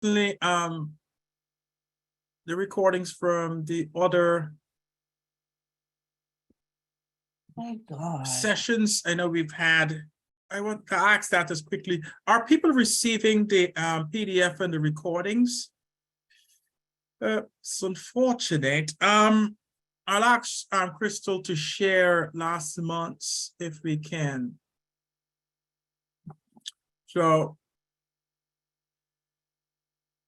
certainly the recordings from the other sessions. I know we've had. I want to ask that as quickly. Are people receiving the PDF and the recordings? It's unfortunate. I'll ask Crystal to share last month's if we can. So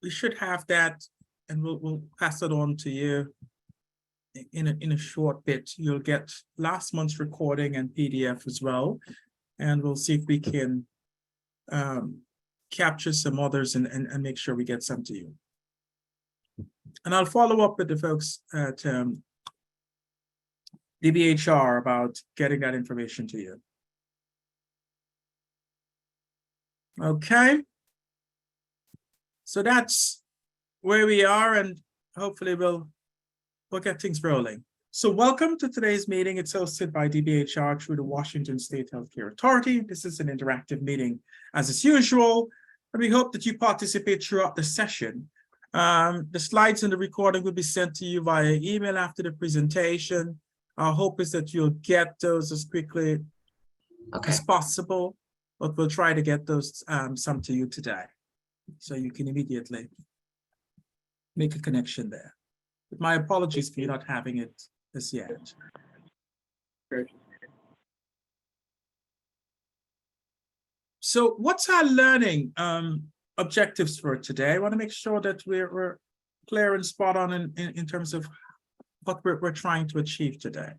we should have that, and we'll pass it on to you in a short bit. You'll get last month's recording and PDF as well, and we'll see if we can capture some others and make sure we get some to you. And I'll follow up with the folks at DBHR about getting that information to you. Okay. So that's where we are, and hopefully we'll get things rolling. So welcome to today's meeting. It's hosted by DBHR through the Washington State Healthcare Authority. This is an interactive meeting as is usual, and we hope that you participate throughout the session. The slides and the recording will be sent to you via email after the presentation. Our hope is that you'll get those as quickly as possible, but we'll try to get those some to you today, so you can immediately make a connection there. But my apologies for you not having it as yet. So what's our learning objectives for today? I want to make sure that we're clear and spot on in terms of what we're trying to achieve today.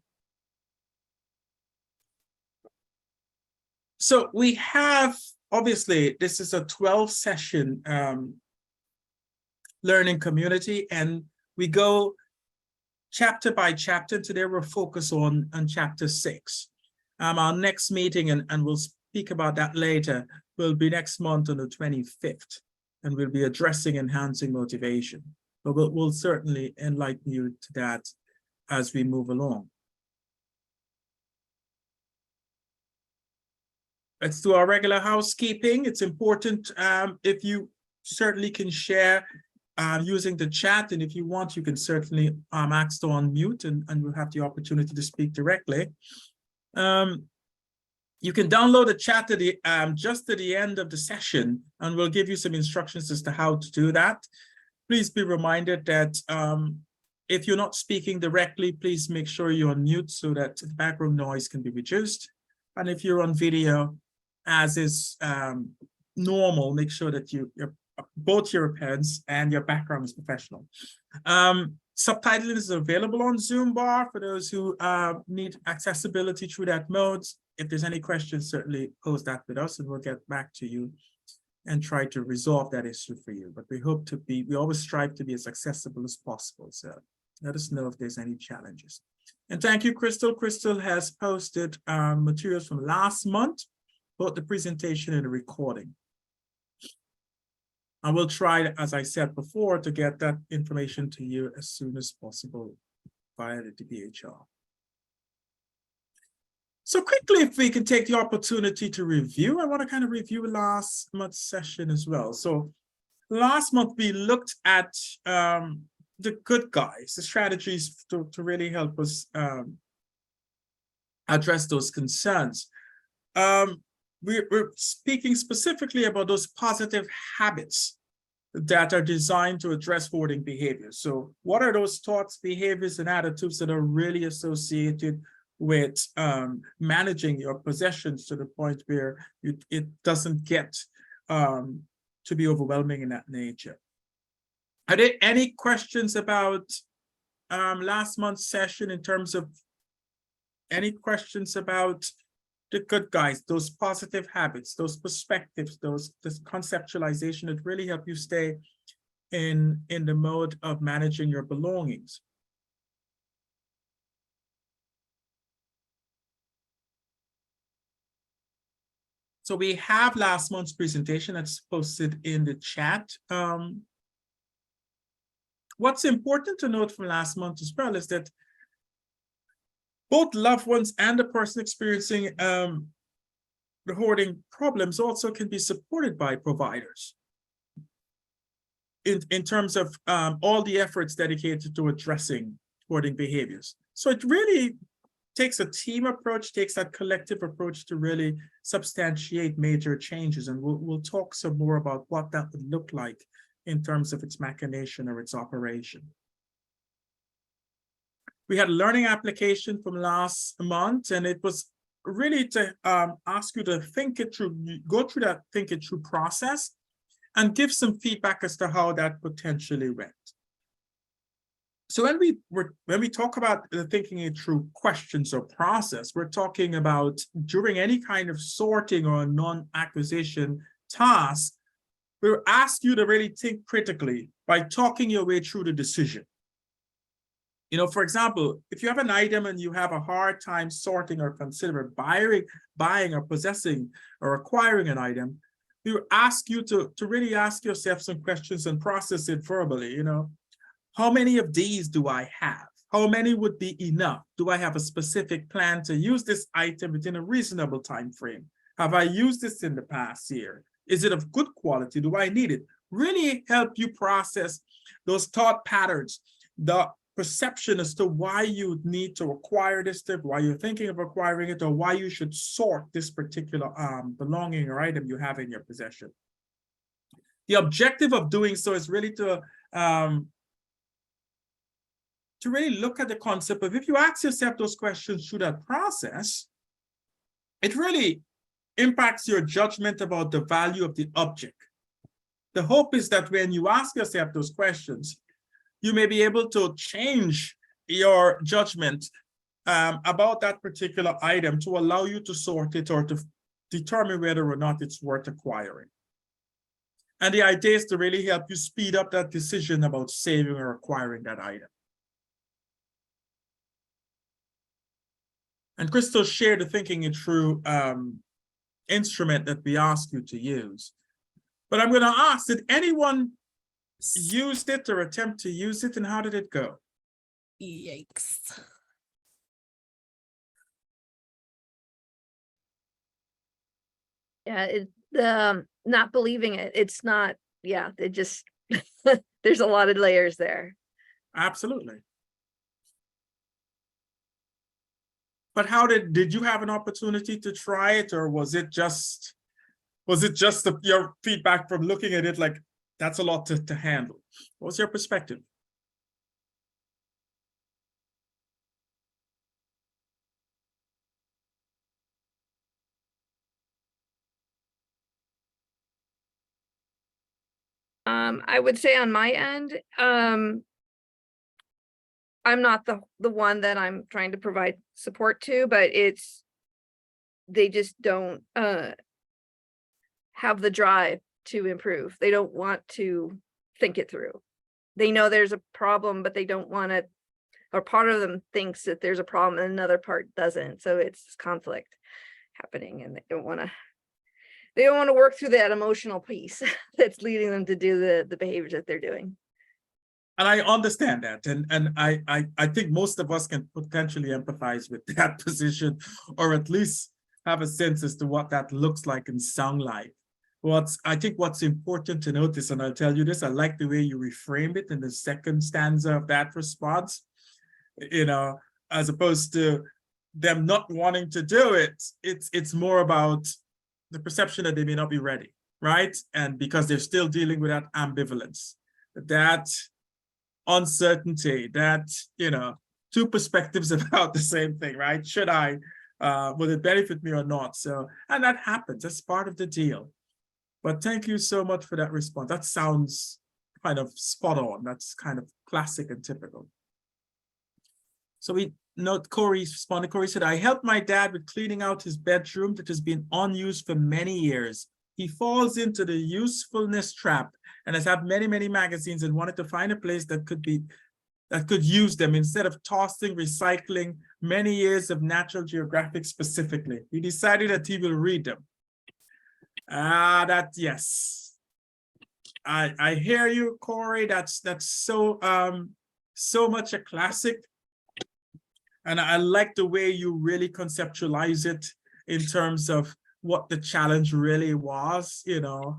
So we have, obviously, this is a 12-session learning community, and we go chapter by chapter. Today we're focused on chapter 6. Our next meeting, and we'll speak about that later, will be next month on the 25th, and we'll be addressing enhancing motivation. But we'll certainly enlighten you to that as we move along. Let's do our regular housekeeping. It's important if you certainly can share using the chat, and if you want, you can certainly ask to unmute, and we'll have the opportunity to speak directly. You can download the chat at just at the end of the session, and we'll give you some instructions as to how to do that. Please be reminded that if you're not speaking directly, please make sure you're on mute so that the background noise can be reduced. And if you're on video, as is normal, make sure that both your appearance and your background is professional. Subtitling is available on Zoom bar for those who need accessibility through that mode. If there's any questions, certainly post that with us, and we'll get back to you and try to resolve that issue for you. But we always strive to be as accessible as possible. So let us know if there's any challenges. And thank you, Crystal. Crystal has posted materials from last month, both the presentation and the recording. I will try, as I said before, to get that information to you as soon as possible via the DBHR. So quickly, if we can take the opportunity to review, I want to kind of review last month's session as well. So last month, we looked at the good guys, the strategies to really help us address those concerns. We're speaking specifically about those positive habits that are designed to address hoarding behavior. So what are those thoughts, behaviors, and attitudes that are really associated with managing your possessions to the point where it doesn't get to be overwhelming in that nature? Are there any questions about last month's session in terms of any questions about the good guys, those positive habits, those perspectives, this conceptualization that really help you stay in the mode of managing your belongings? So we have last month's presentation that's posted in the chat. What's important to note from last month as well is that both loved ones and the person experiencing the hoarding problems also can be supported by providers. in terms of all the efforts dedicated to addressing hoarding behaviors. So it really takes a team approach, takes that collective approach to really substantiate major changes. And we'll talk some more about what that would look like in terms of its machination or its operation. We had a learning application from last month, and it was really to ask you to think it through, go through that think it through process and give some feedback as to how that potentially went. So when we talk about the thinking it through questions or process, we're talking about during any kind of sorting or non-acquisition task, we ask you to really think critically by talking your way through the decision. You know, for example, if you have an item and you have a hard time sorting or considering buying or possessing or acquiring an item, we ask you to really ask yourself some questions and process it verbally. You know, how many of these do I have? How many would be enough? Do I have a specific plan to use this item within a reasonable time frame? Have I used this in the past year? Is it of good quality? Do I need it? Really help you process those thought patterns, the perception as to why you need to acquire this tip, why you're thinking of acquiring it, or why you should sort this particular belonging or item you have in your possession. The objective of doing so is really to really look at the concept of, if you ask yourself those questions through that process, it really impacts your judgment about the value of the object. The hope is that when you ask yourself those questions, you may be able to change your judgment about that particular item to allow you to sort it or to determine whether or not it's worth acquiring. And the idea is to really help you speed up that decision about saving or acquiring that item. And Crystal shared the thinking it through instrument that we ask you to use. But I'm going to ask, did anyone use it or attempt to use it, and how did it go? Yikes. Yeah, not believing it. It's not, yeah, it just, there's a lot of layers there. Absolutely. But how did you have an opportunity to try it, or was it just your feedback from looking at it like, that's a lot to handle? What's your perspective? I would say on my end, I'm not the one that I'm trying to provide support to, but they just don't have the drive to improve. They don't want to think it through. They know there's a problem, but they don't want to, or part of them thinks that there's a problem and another part doesn't. So it's conflict happening, and they don't want to work through that emotional piece that's leading them to do the behaviors that they're doing. And I understand that, and I think most of us can potentially empathize with that position, or at least have a sense as to what that looks like and sound like. I think what's important to notice, and I'll tell you this, I like the way you reframe it in the second stanza of that response, you know, as opposed to them not wanting to do it. It's more about the perception that they may not be ready, right? And because they're still dealing with that ambivalence, that uncertainty, that, you know, two perspectives about the same thing, right? Should I, will it benefit me or not? So, and that happens, that's part of the deal. But thank you so much for that response. That sounds kind of spot on. That's kind of classic and typical. So we note Corey responded. Corey said, I helped my dad with cleaning out his bedroom that has been unused for many years. He falls into the usefulness trap and has had many, many magazines and wanted to find a place that could use them instead of tossing, recycling many years of Natural Geographic specifically. He decided that he will read them. Yes. I hear you, Corey. That's so much a classic. And I like the way you really conceptualize it in terms of what the challenge really was, you know.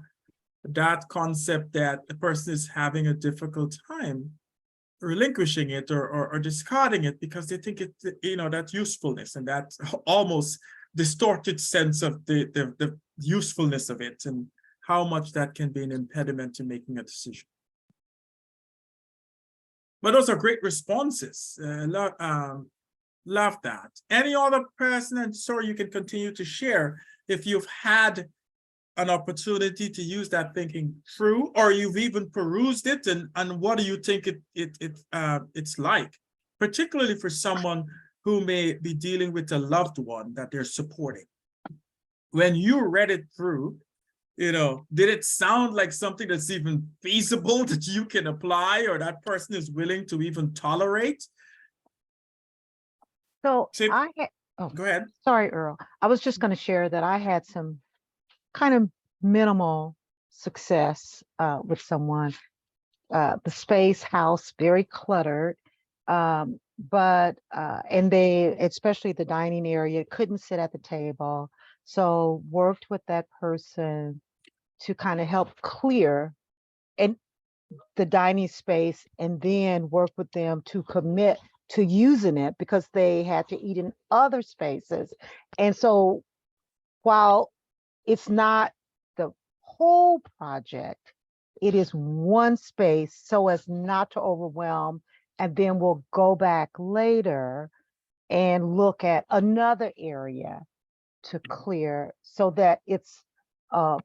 that concept that the person is having a difficult time relinquishing it or discarding it because they think it, that usefulness and that almost distorted sense of the usefulness of it and how much that can be an impediment to making a decision. But those are great responses. Love that. Any other person, and sorry, you can continue to share if you've had an opportunity to use that thinking through, or you've even perused it, and what do you think it's like, particularly for someone who may be dealing with a loved one that they're supporting. When you read it through, did it sound like something that's even feasible that you can apply or that person is willing to even tolerate? So Go ahead. Sorry, Earl. I was just going to share that I had some kind of minimal success with someone. The space house, very cluttered, but and they, especially the dining area, couldn't sit at the table. So worked with that person to kind of help clear and the dining space, and then work with them to commit to using it because they had to eat in other spaces. And so while it's not the whole project, it is one space so as not to overwhelm, and then we'll go back later and look at another area to clear so that it's a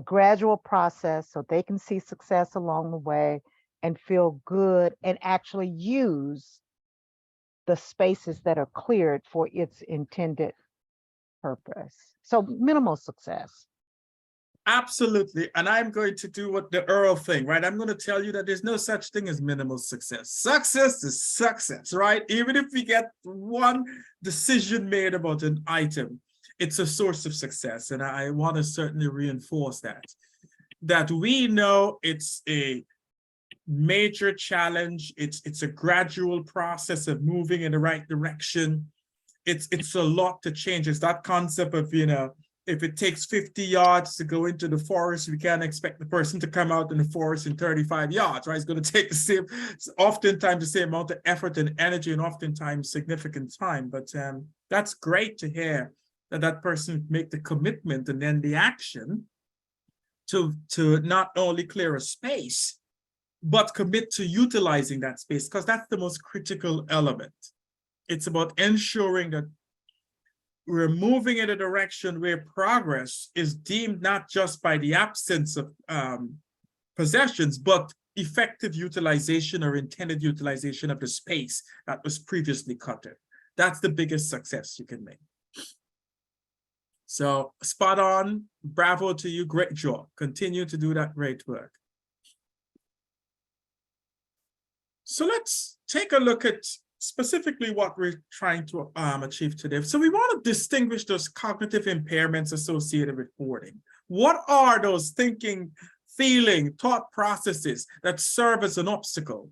gradual process so they can see success along the way and feel good and actually use the spaces that are cleared for its intended purpose. So minimal success. Absolutely. And I'm going to do what the Earl thing, right? I'm going to tell you that there's no such thing as minimal success. Success is success, right? Even if we get one decision made about an item, it's a source of success. And I want to certainly reinforce that we know it's a major challenge. It's a gradual process of moving in the right direction. It's a lot to change. It's that concept of, if it takes 50 yards to go into the forest, we can't expect the person to come out in the forest in 35 yards, right? It's going to take oftentimes the same amount of effort and energy, and oftentimes significant time. But that's great to hear that person make the commitment and then the action to not only clear a space, but commit to utilizing that space, because that's the most critical element. It's about ensuring that we're moving in a direction where progress is deemed not just by the absence of possessions, but effective utilization or intended utilization of the space that was previously cluttered. That's the biggest success you can make. So spot on, bravo to you, great job. Continue to do that great work. So let's take a look at specifically what we're trying to achieve today. So we want to distinguish those cognitive impairments associated with hoarding. What are those thinking, feeling, thought processes that serve as an obstacle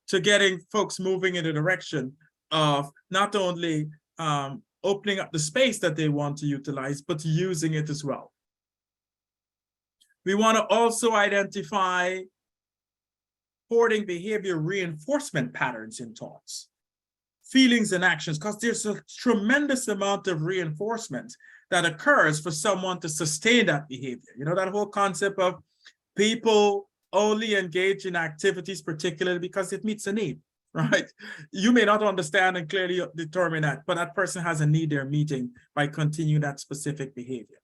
to getting folks moving in the direction of not only opening up the space that they want to utilize, but using it as well? We want to also identify hoarding behavior reinforcement patterns in thoughts, feelings, and actions, because there's a tremendous amount of reinforcement that occurs for someone to sustain that behavior. That whole concept of people only engage in activities particularly because it meets a need, right? You may not understand and clearly determine that, but that person has a need they're meeting by continuing that specific behavior.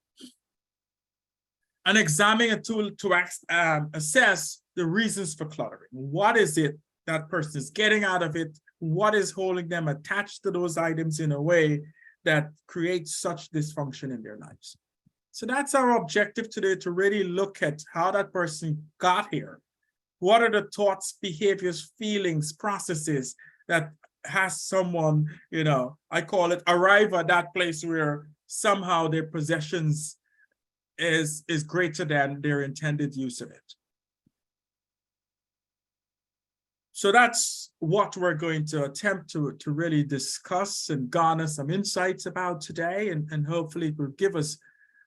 And examining a tool to assess the reasons for cluttering. What is it that person is getting out of it? What is holding them attached to those items in a way that creates such dysfunction in their lives? So that's our objective today, to really look at how that person got here. What are the thoughts, behaviors, feelings, processes that has someone, I call it arrive at that place where somehow their possessions is greater than their intended use of it. So that's what we're going to attempt to really discuss and garner some insights about today, and hopefully it will give us,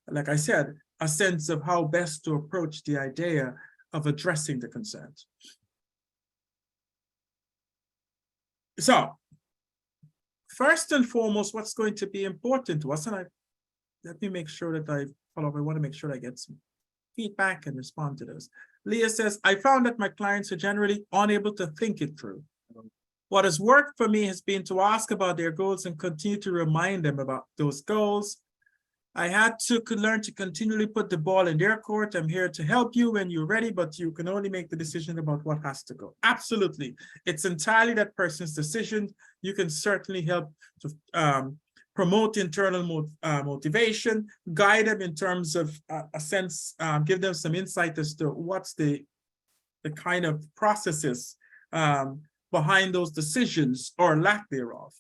like I said, a sense of how best to approach the idea of addressing the concerns. So, first and foremost, what's going to be important to us, and let me make sure that I follow up. I want to make sure I get some feedback and respond to those. Leah says, I found that my clients are generally unable to think it through. What has worked for me has been to ask about their goals and continue to remind them about those goals. I had to learn to continually put the ball in their court. I'm here to help you when you're ready, but you can only make the decision about what has to go. Absolutely. It's entirely that person's decision. You can certainly help to promote internal motivation, guide them in terms of a sense, give them some insight as to what's the kind of processes behind those decisions or lack thereof.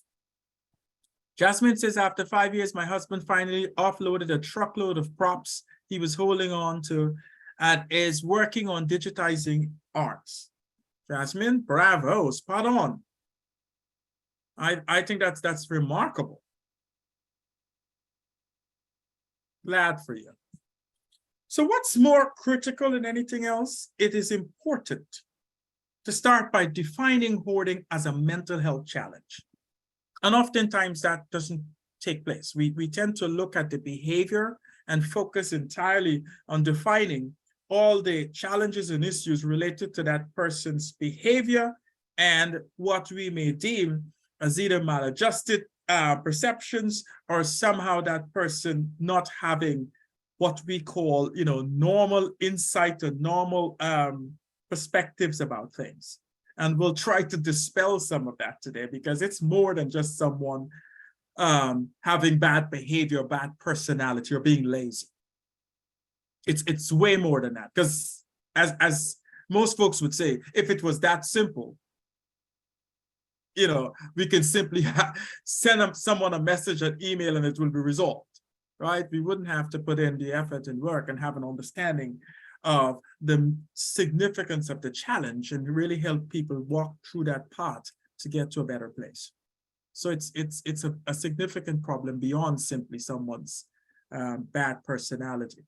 Jasmine says, after 5 years, my husband finally offloaded a truckload of props he was holding on to and is working on digitizing arts. Jasmine, bravo, spot on. I think that's remarkable. Glad for you. So what's more critical than anything else? It is important to start by defining hoarding as a mental health challenge. And oftentimes that doesn't take place. We tend to look at the behavior and focus entirely on defining all the challenges and issues related to that person's behavior and what we may deem as either maladjusted perceptions or somehow that person not having what we call, normal insight or normal perspectives about things. And we'll try to dispel some of that today because it's more than just someone having bad behavior, bad personality, or being lazy. It's way more than that. Because as most folks would say, if it was that simple, we can simply send someone a message, an email, and it will be resolved, right? We wouldn't have to put in the effort and work and have an understanding of the significance of the challenge and really help people walk through that path to get to a better place. So it's a significant problem beyond simply someone's bad personality.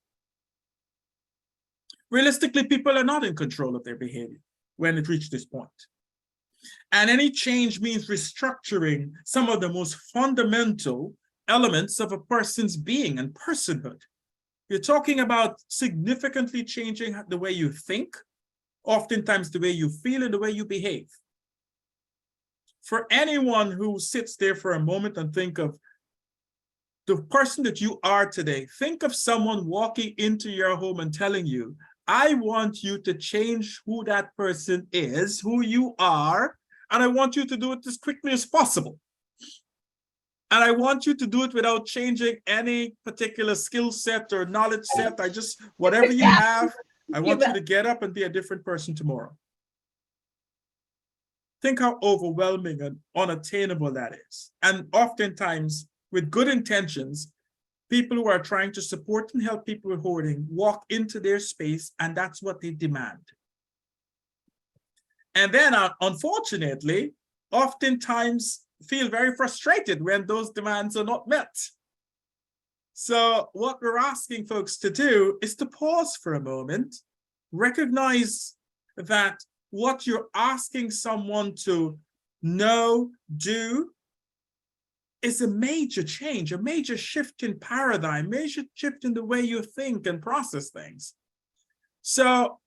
Realistically, people are not in control of their behavior when it reaches this point. And any change means restructuring some of the most fundamental elements of a person's being and personhood. You're talking about significantly changing the way you think, oftentimes the way you feel and the way you behave. For anyone who sits there for a moment and think of the person that you are today, think of someone walking into your home and telling you, I want you to change who that person is, who you are, and I want you to do it as quickly as possible. And I want you to do it without changing any particular skill set or knowledge set. Whatever you have, I want you to get up and be a different person tomorrow. Think how overwhelming and unattainable that is. And oftentimes, with good intentions, people who are trying to support and help people with hoarding walk into their space, and that's what they demand. And then, unfortunately, oftentimes, feel very frustrated when those demands are not met. So what we're asking folks to do is to pause for a moment, recognize that what you're asking someone to know, do, is a major change, a major shift in paradigm, major shift in the way you think and process things. So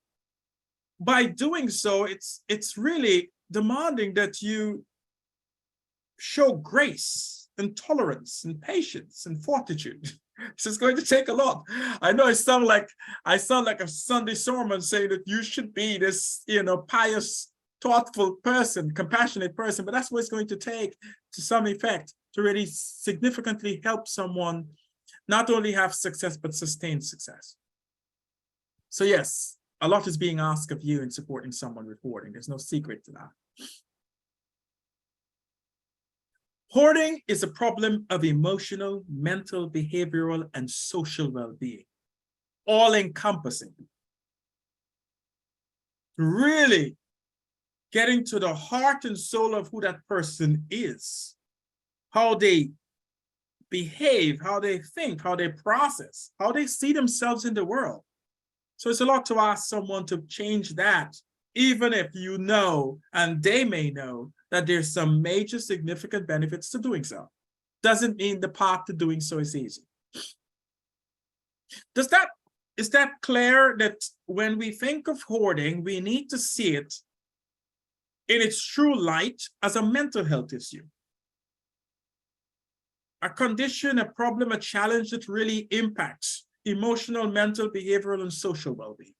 by doing so, it's really demanding that you show grace and tolerance and patience and fortitude. This is going to take a lot. I know I sound like a Sunday sermon saying that you should be this, pious, thoughtful person, compassionate person, but that's what it's going to take to some effect to really significantly help someone not only have success, but sustain success. So yes, a lot is being asked of you in supporting someone with hoarding. There's no secret to that. Hoarding is a problem of emotional, mental, behavioral, and social well-being, all-encompassing. Really getting to the heart and soul of who that person is, how they behave, how they think, how they process, how they see themselves in the world. So it's a lot to ask someone to change that, even if you know, and they may know, that there's some major significant benefits to doing so. Doesn't mean the path to doing so is easy. Is that clear that when we think of hoarding, we need to see it in its true light as a mental health issue? A condition, a problem, a challenge that really impacts emotional, mental, behavioral, and social well-being.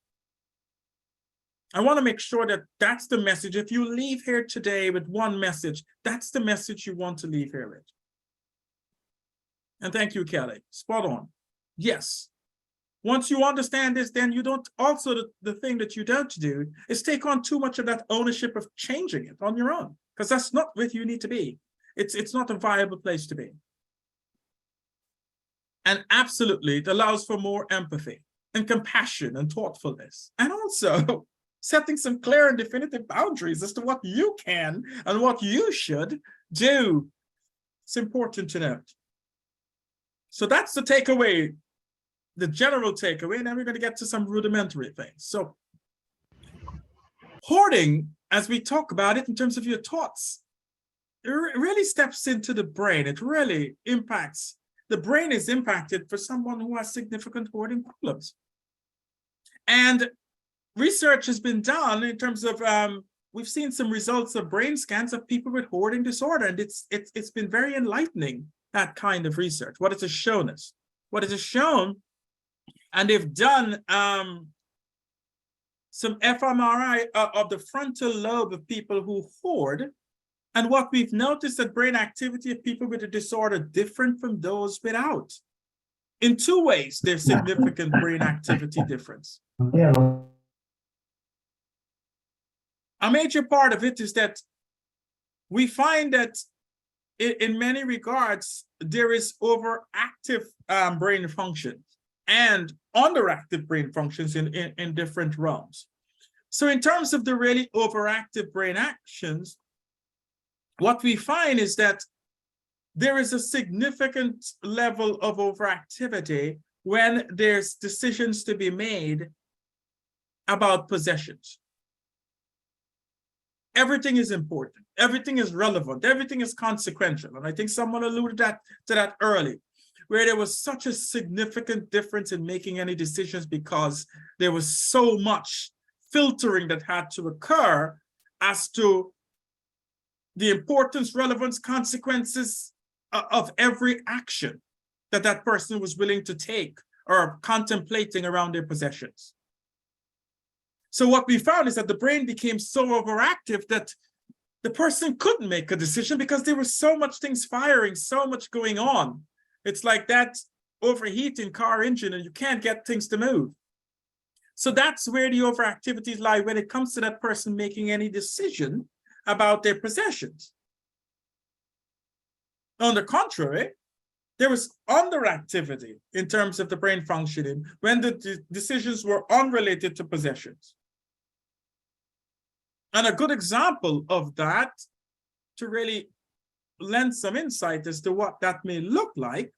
I want to make sure that that's the message. If you leave here today with one message, that's the message you want to leave here with. And thank you, Kelly. Spot on. Yes. Once you understand this, then you don't also, the thing that you don't do is take on too much of that ownership of changing it on your own, because that's not where you need to be. It's not a viable place to be. And absolutely, it allows for more empathy and compassion and thoughtfulness, and also setting some clear and definitive boundaries as to what you can and what you should do. It's important to note. So that's the takeaway, the general takeaway, and then we're going to get to some rudimentary things. So hoarding, as we talk about it in terms of your thoughts, it really steps into the brain. It really impacts. The brain is impacted for someone who has significant hoarding problems. And research has been done in terms of, we've seen some results of brain scans of people with hoarding disorder, and it's been very enlightening, that kind of research, what it has shown us. What it has shown, and they've done some fMRI of the frontal lobe of people who hoard, and what we've noticed that brain activity of people with a disorder different from those without. In two ways, there's significant brain activity difference. A major part of it is that we find that in many regards, there is overactive brain functions and underactive brain functions in different realms. So in terms of the really overactive brain actions, what we find is that there is a significant level of overactivity when there's decisions to be made about possessions. Everything is important, everything is relevant, everything is consequential. And I think someone alluded to that early, where there was such a significant difference in making any decisions because there was so much filtering that had to occur as to the importance, relevance, consequences of every action that that person was willing to take or contemplating around their possessions. So what we found is that the brain became so overactive that the person couldn't make a decision because there was so much things firing, so much going on. It's like that overheating car engine and you can't get things to move. So that's where the overactivities lie when it comes to that person making any decision about their possessions. On the contrary, there was underactivity in terms of the brain functioning when the decisions were unrelated to possessions. And a good example of that, to really lend some insight as to what that may look like,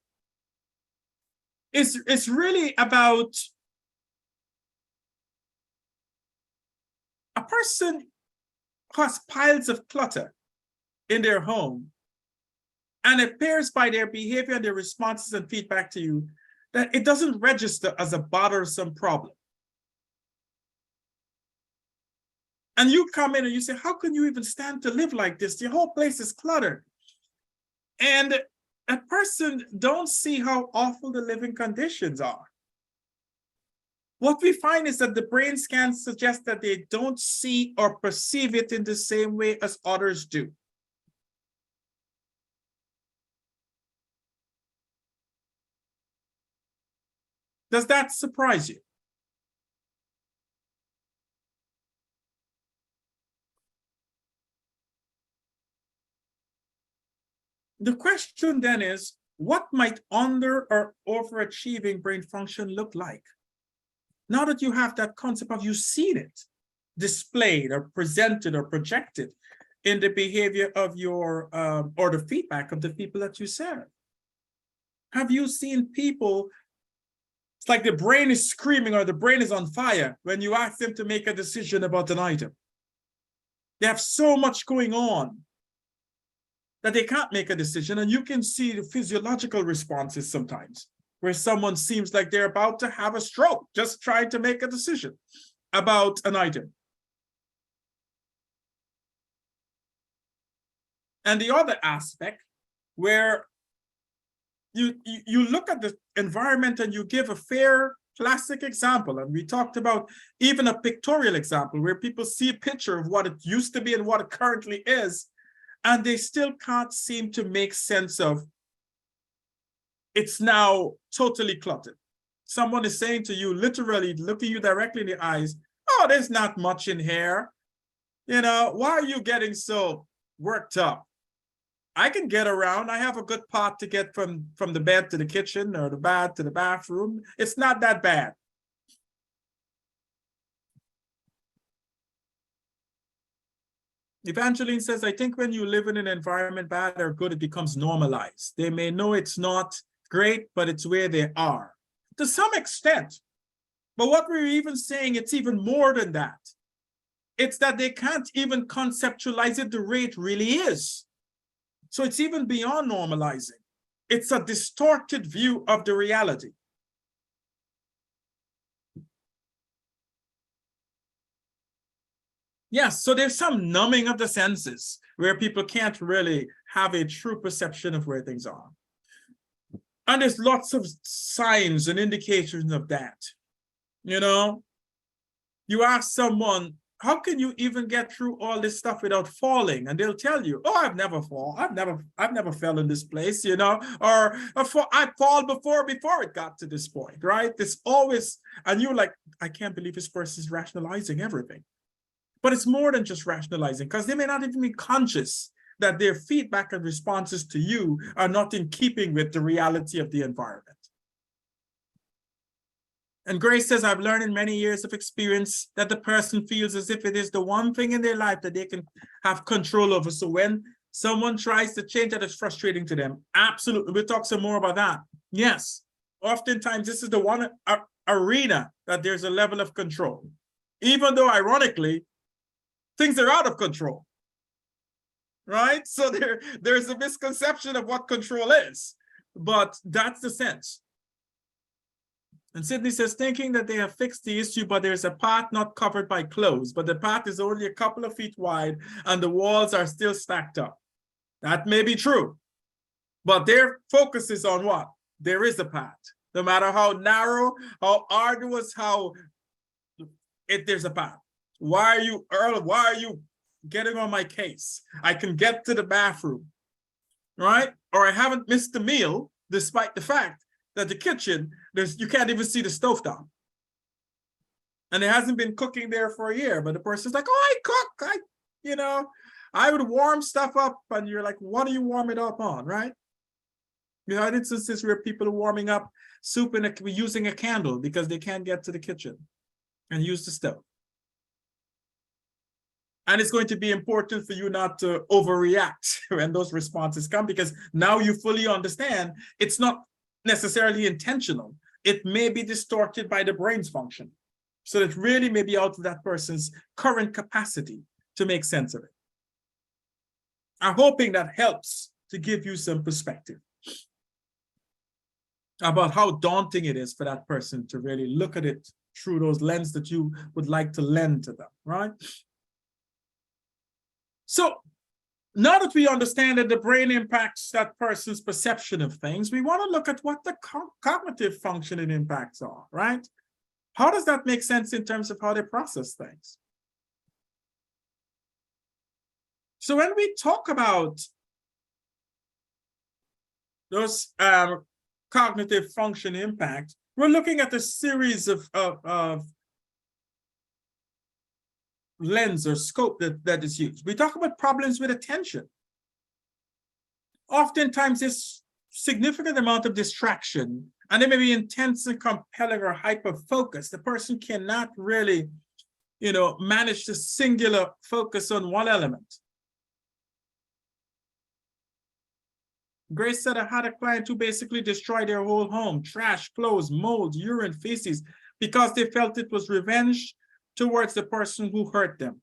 is really about a person who has piles of clutter in their home, and it appears by their behavior and their responses and feedback to you that it doesn't register as a bothersome problem. And you come in and you say, how can you even stand to live like this? The whole place is cluttered. And a person don't see how awful the living conditions are. What we find is that the brain scans suggest that they don't see or perceive it in the same way as others do. Does that surprise you? The question then is, what might under or overachieving brain function look like? Now that you have that concept of, you've seen it displayed or presented or projected in the behavior of your, or the feedback of the people that you serve. Have you seen people, it's like the brain is screaming or the brain is on fire when you ask them to make a decision about an item? They have so much going on that they can't make a decision, and you can see the physiological responses sometimes where someone seems like they're about to have a stroke just trying to make a decision about an item. And the other aspect where you look at the environment and you give a fair classic example, and we talked about even a pictorial example where people see a picture of what it used to be and what it currently is, and they still can't seem to make sense of it's now totally cluttered. Someone is saying to you, literally looking you directly in the eyes, oh, there's not much in here. You know, why are you getting so worked up? I can get around. I have a good path to get from the bed to the kitchen or the bath to the bathroom. It's not that bad. Evangeline says, I think when you live in an environment, bad or good, it becomes normalized. They may know it's not great, but it's where they are. To some extent. But what we're even saying, it's even more than that. It's that they can't even conceptualize it the way it really is. So it's even beyond normalizing. It's a distorted view of the reality. Yes, so there's some numbing of the senses where people can't really have a true perception of where things are. And there's lots of signs and indications of that. You know, you ask someone, how can you even get through all this stuff without falling? And they'll tell you, oh, I've never fallen. I've never fell in this place, you know, or I fall before it got to this point, right? It's always, and you're like, I can't believe this person is rationalizing everything. But it's more than just rationalizing, because they may not even be conscious that their feedback and responses to you are not in keeping with the reality of the environment. And Grace says, I've learned in many years of experience that the person feels as if it is the one thing in their life that they can have control over. So when someone tries to change that, it's frustrating to them. Absolutely. We'll talk some more about that. Yes. Oftentimes, this is the one arena that there's a level of control. Even though, ironically, things are out of control. Right? So there's a misconception of what control is. But that's the sense. And Sydney says, thinking that they have fixed the issue, but there's a path not covered by clothes, but the path is only a couple of feet wide and the walls are still stacked up. That may be true, but their focus is on what? There is a path. No matter how narrow, how arduous, there's a path. Why are you, Earl, why are you getting on my case? I can get to the bathroom, right? Or I haven't missed the meal, despite the fact that the kitchen, you can't even see the stovetop. And it hasn't been cooking there for a year, but the person's like, oh, I cook, I would warm stuff up. And you're like, what do you warm it up on, right? You had instances where people are warming up soup using a candle because they can't get to the kitchen and use the stove. And it's going to be important for you not to overreact when those responses come, because now you fully understand it's not necessarily intentional. It may be distorted by the brain's function. So it really may be out of that person's current capacity to make sense of it. I'm hoping that helps to give you some perspective about how daunting it is for that person to really look at it through those lenses that you would like to lend to them, right? So now that we understand that the brain impacts that person's perception of things, we want to look at what the cognitive functioning impacts are, right? How does that make sense in terms of how they process things? So when we talk about those cognitive function impacts, we're looking at a series of lens or scope that is used. We talk about problems with attention. Oftentimes there's significant amount of distraction, and it may be intense and compelling or hyper-focused. The person cannot really, manage the singular focus on one element. Grace said, I had a client who basically destroyed their whole home, trash, clothes, mold, urine, feces, because they felt it was revenge towards the person who hurt them.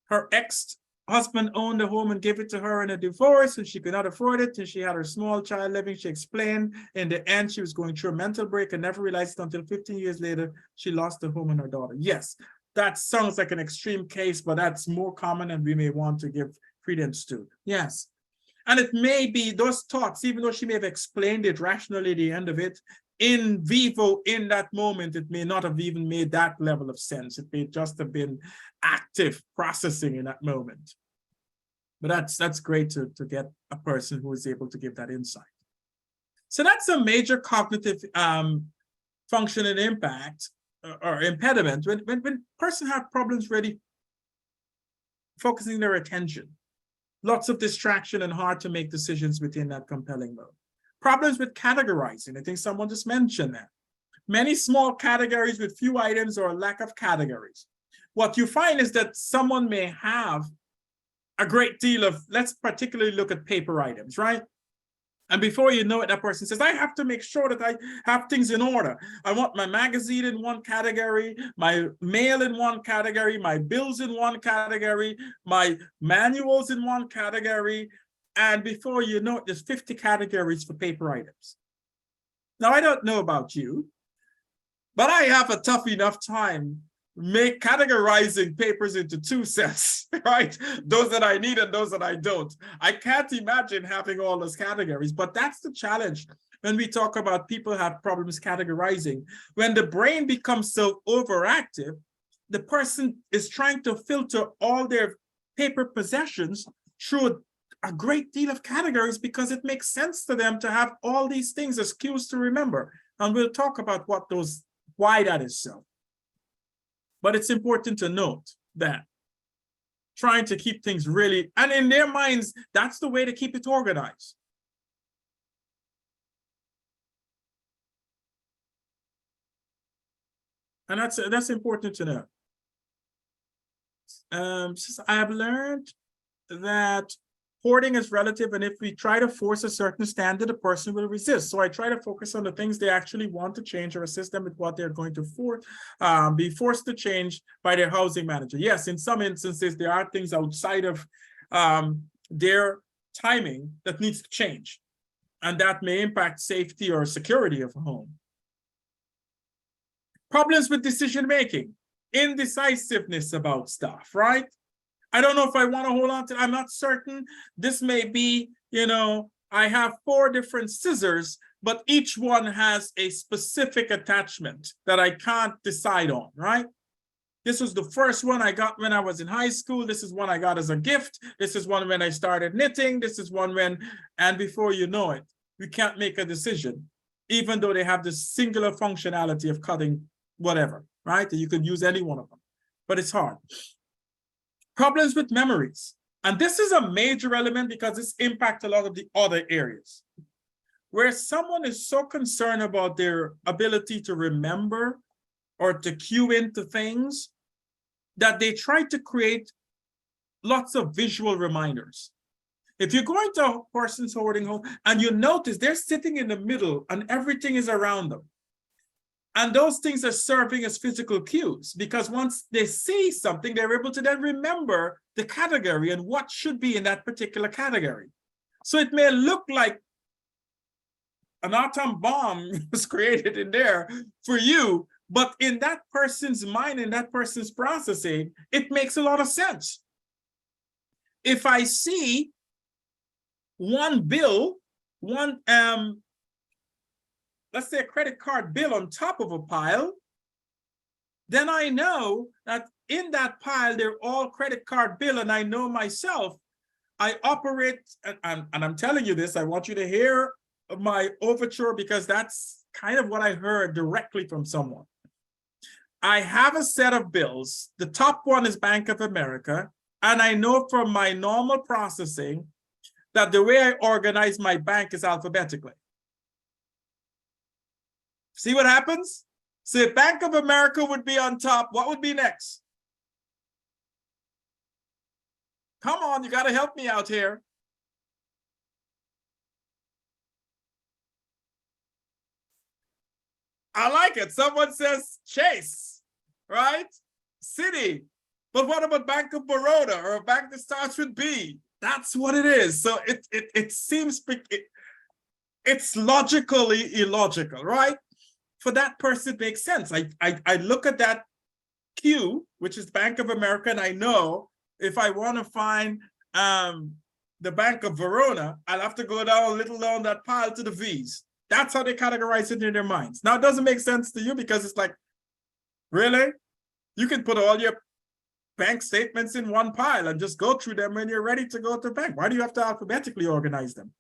Her ex-husband owned the home and gave it to her in a divorce, and she could not afford it, and she had her small child living. She explained in the end she was going through a mental break and never realized it until 15 years later she lost the home and her daughter. Yes, that sounds like an extreme case, but that's more common and we may want to give credence to. Yes. And it may be those thoughts, even though she may have explained it rationally at the end of it, in vivo, in that moment, it may not have even made that level of sense. It may just have been active processing in that moment. But that's great to get a person who is able to give that insight. So that's a major cognitive function and impact or impediment when person have problems really focusing their attention. Lots of distraction and hard to make decisions within that compelling mode. Problems with categorizing. I think someone just mentioned that. Many small categories with few items or a lack of categories. What you find is that someone may have a great deal of, let's particularly look at paper items, right? And before you know it, that person says, I have to make sure that I have things in order. I want my magazine in one category, my mail in one category, my bills in one category, my manuals in one category. And before you know it, there's 50 categories for paper items. Now, I don't know about you, but I have a tough enough time categorizing papers into two sets, right? Those that I need and those that I don't. I can't imagine having all those categories, but that's the challenge when we talk about people have problems categorizing. When the brain becomes so overactive, the person is trying to filter all their paper possessions through a great deal of categories because it makes sense to them to have all these things as cues to remember. And we'll talk about why that is so. But it's important to note that trying to keep things really, and in their minds, that's the way to keep it organized. And that's important to know. I have learned that hoarding is relative, and if we try to force a certain standard, the person will resist. So I try to focus on the things they actually want to change or assist them with what they're going to be forced to change by their housing manager. Yes, in some instances, there are things outside of their timing that needs to change, and that may impact safety or security of a home. Problems with decision-making, indecisiveness about stuff, right? I don't know if I want to hold on to it. I'm not certain. This may be, I have 4 different scissors, but each one has a specific attachment that I can't decide on, right? This was the first one I got when I was in high school. This is one I got as a gift. This is one when I started knitting. This is one and before you know it, you can't make a decision, even though they have this singular functionality of cutting whatever, right? You could use any one of them, but it's hard. Problems with memories. And this is a major element because this impacts a lot of the other areas. Where someone is so concerned about their ability to remember or to cue into things that they try to create lots of visual reminders. If you're going to a person's hoarding home and you notice they're sitting in the middle and everything is around them, and those things are serving as physical cues because once they see something, they're able to then remember the category and what should be in that particular category. So it may look like an atom bomb was created in there for you, but in that person's mind, in that person's processing, it makes a lot of sense. If I see one bill, let's say a credit card bill on top of a pile, then I know that in that pile, they're all credit card bill, and I know myself, I operate, and I'm telling you this, I want you to hear my overture because that's kind of what I heard directly from someone. I have a set of bills. The top one is Bank of America, and I know from my normal processing that the way I organize my bank is alphabetically. See what happens? So if Bank of America would be on top, what would be next? Come on, you got to help me out here. I like it. Someone says Chase, right? City. But what about Bank of Baroda or a bank that starts with B? That's what it is. So it seems it's logically illogical, right? For that person, it makes sense. I look at that Q, which is Bank of America, and I know if I want to find the Bank of Verona, I'll have to go down a little down that pile to the V's. That's how they categorize it in their minds. Now, it doesn't make sense to you because it's like, really? You can put all your bank statements in one pile and just go through them when you're ready to go to the bank. Why do you have to alphabetically organize them?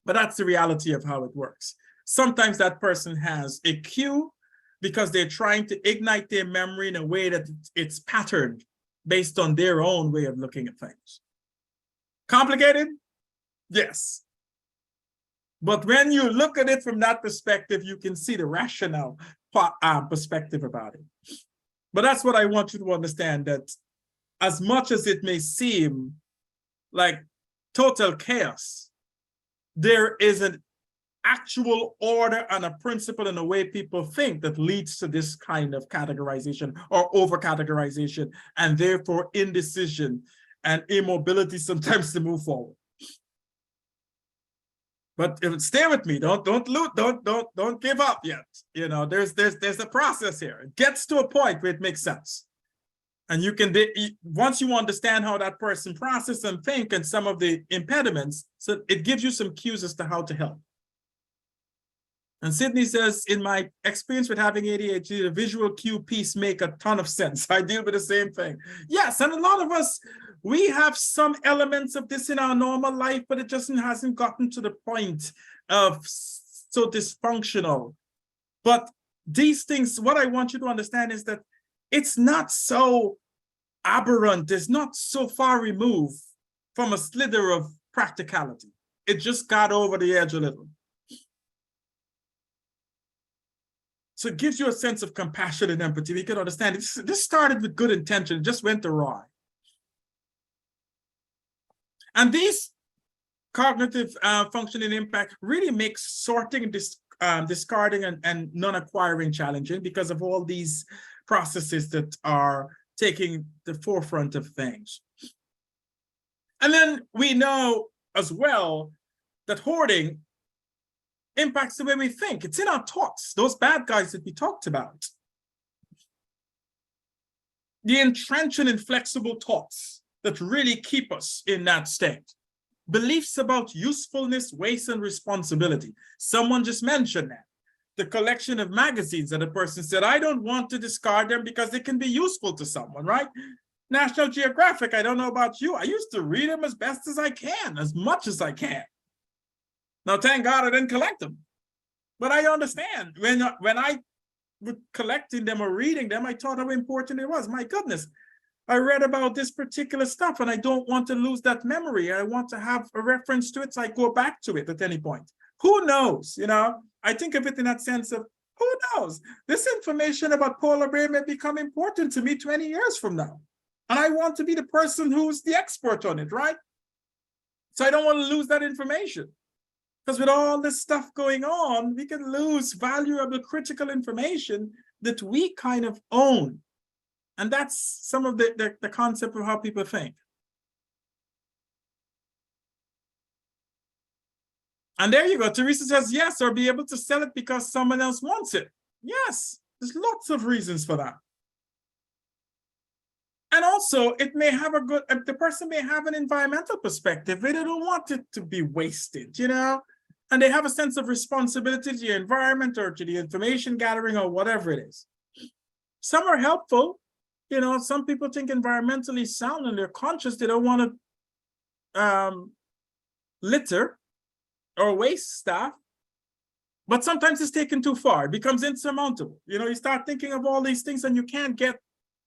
But that's the reality of how it works. Sometimes that person has a cue because they're trying to ignite their memory in a way that it's patterned based on their own way of looking at things. Complicated? Yes. But when you look at it from that perspective, you can see the rational perspective about it. But that's what I want you to understand, that as much as it may seem like total chaos, there is an actual order and a principle in the way people think that leads to this kind of categorization or over-categorization, and therefore indecision and immobility sometimes to move forward. But stay with me. Don't give up yet. You know, there's a process here. It gets to a point where it makes sense. And you can, once you understand how that person processes and think and some of the impediments, so it gives you some cues as to how to help. And Sydney says, in my experience with having ADHD, the visual cue piece make a ton of sense. I deal with the same thing. Yes, and a lot of us, we have some elements of this in our normal life, but it just hasn't gotten to the point of so dysfunctional. But these things, what I want you to understand is that it's not so aberrant, it's not so far removed from a slither of practicality. It just got over the edge a little. So it gives you a sense of compassion and empathy. We can understand this started with good intention, just went awry. And these cognitive functioning impact really makes sorting, discarding, and non-acquiring challenging because of all these processes that are taking the forefront of things. And then we know as well that hoarding impacts the way we think. It's in our thoughts, those bad guys that we talked about. The entrenched and inflexible thoughts that really keep us in that state. Beliefs about usefulness, waste, and responsibility. Someone just mentioned that. The collection of magazines that a person said, I don't want to discard them because they can be useful to someone, right? National Geographic, I don't know about you. I used to read them as best as I can, as much as I can. Now, thank God I didn't collect them. But I understand when I was collecting them or reading them, I thought how important it was. My goodness, I read about this particular stuff and I don't want to lose that memory. I want to have a reference to it so I go back to it at any point. Who knows? You know, I think of it in that sense of who knows? This information about polar bear may become important to me 20 years from now. And I want to be the person who's the expert on it, right? So I don't want to lose that information. Because with all this stuff going on, we can lose valuable critical information that we kind of own. And that's some of the concept of how people think. And there you go. Teresa says, yes, or be able to sell it because someone else wants it. Yes, there's lots of reasons for that. And also, it may have the person may have an environmental perspective. They don't want it to be wasted, you know? And they have a sense of responsibility to the environment or to the information gathering or whatever it is. Some are helpful. You know, some people think environmentally sound and they're conscious. They don't want to litter or waste stuff. But sometimes it's taken too far. It becomes insurmountable. You know, you start thinking of all these things and you can't get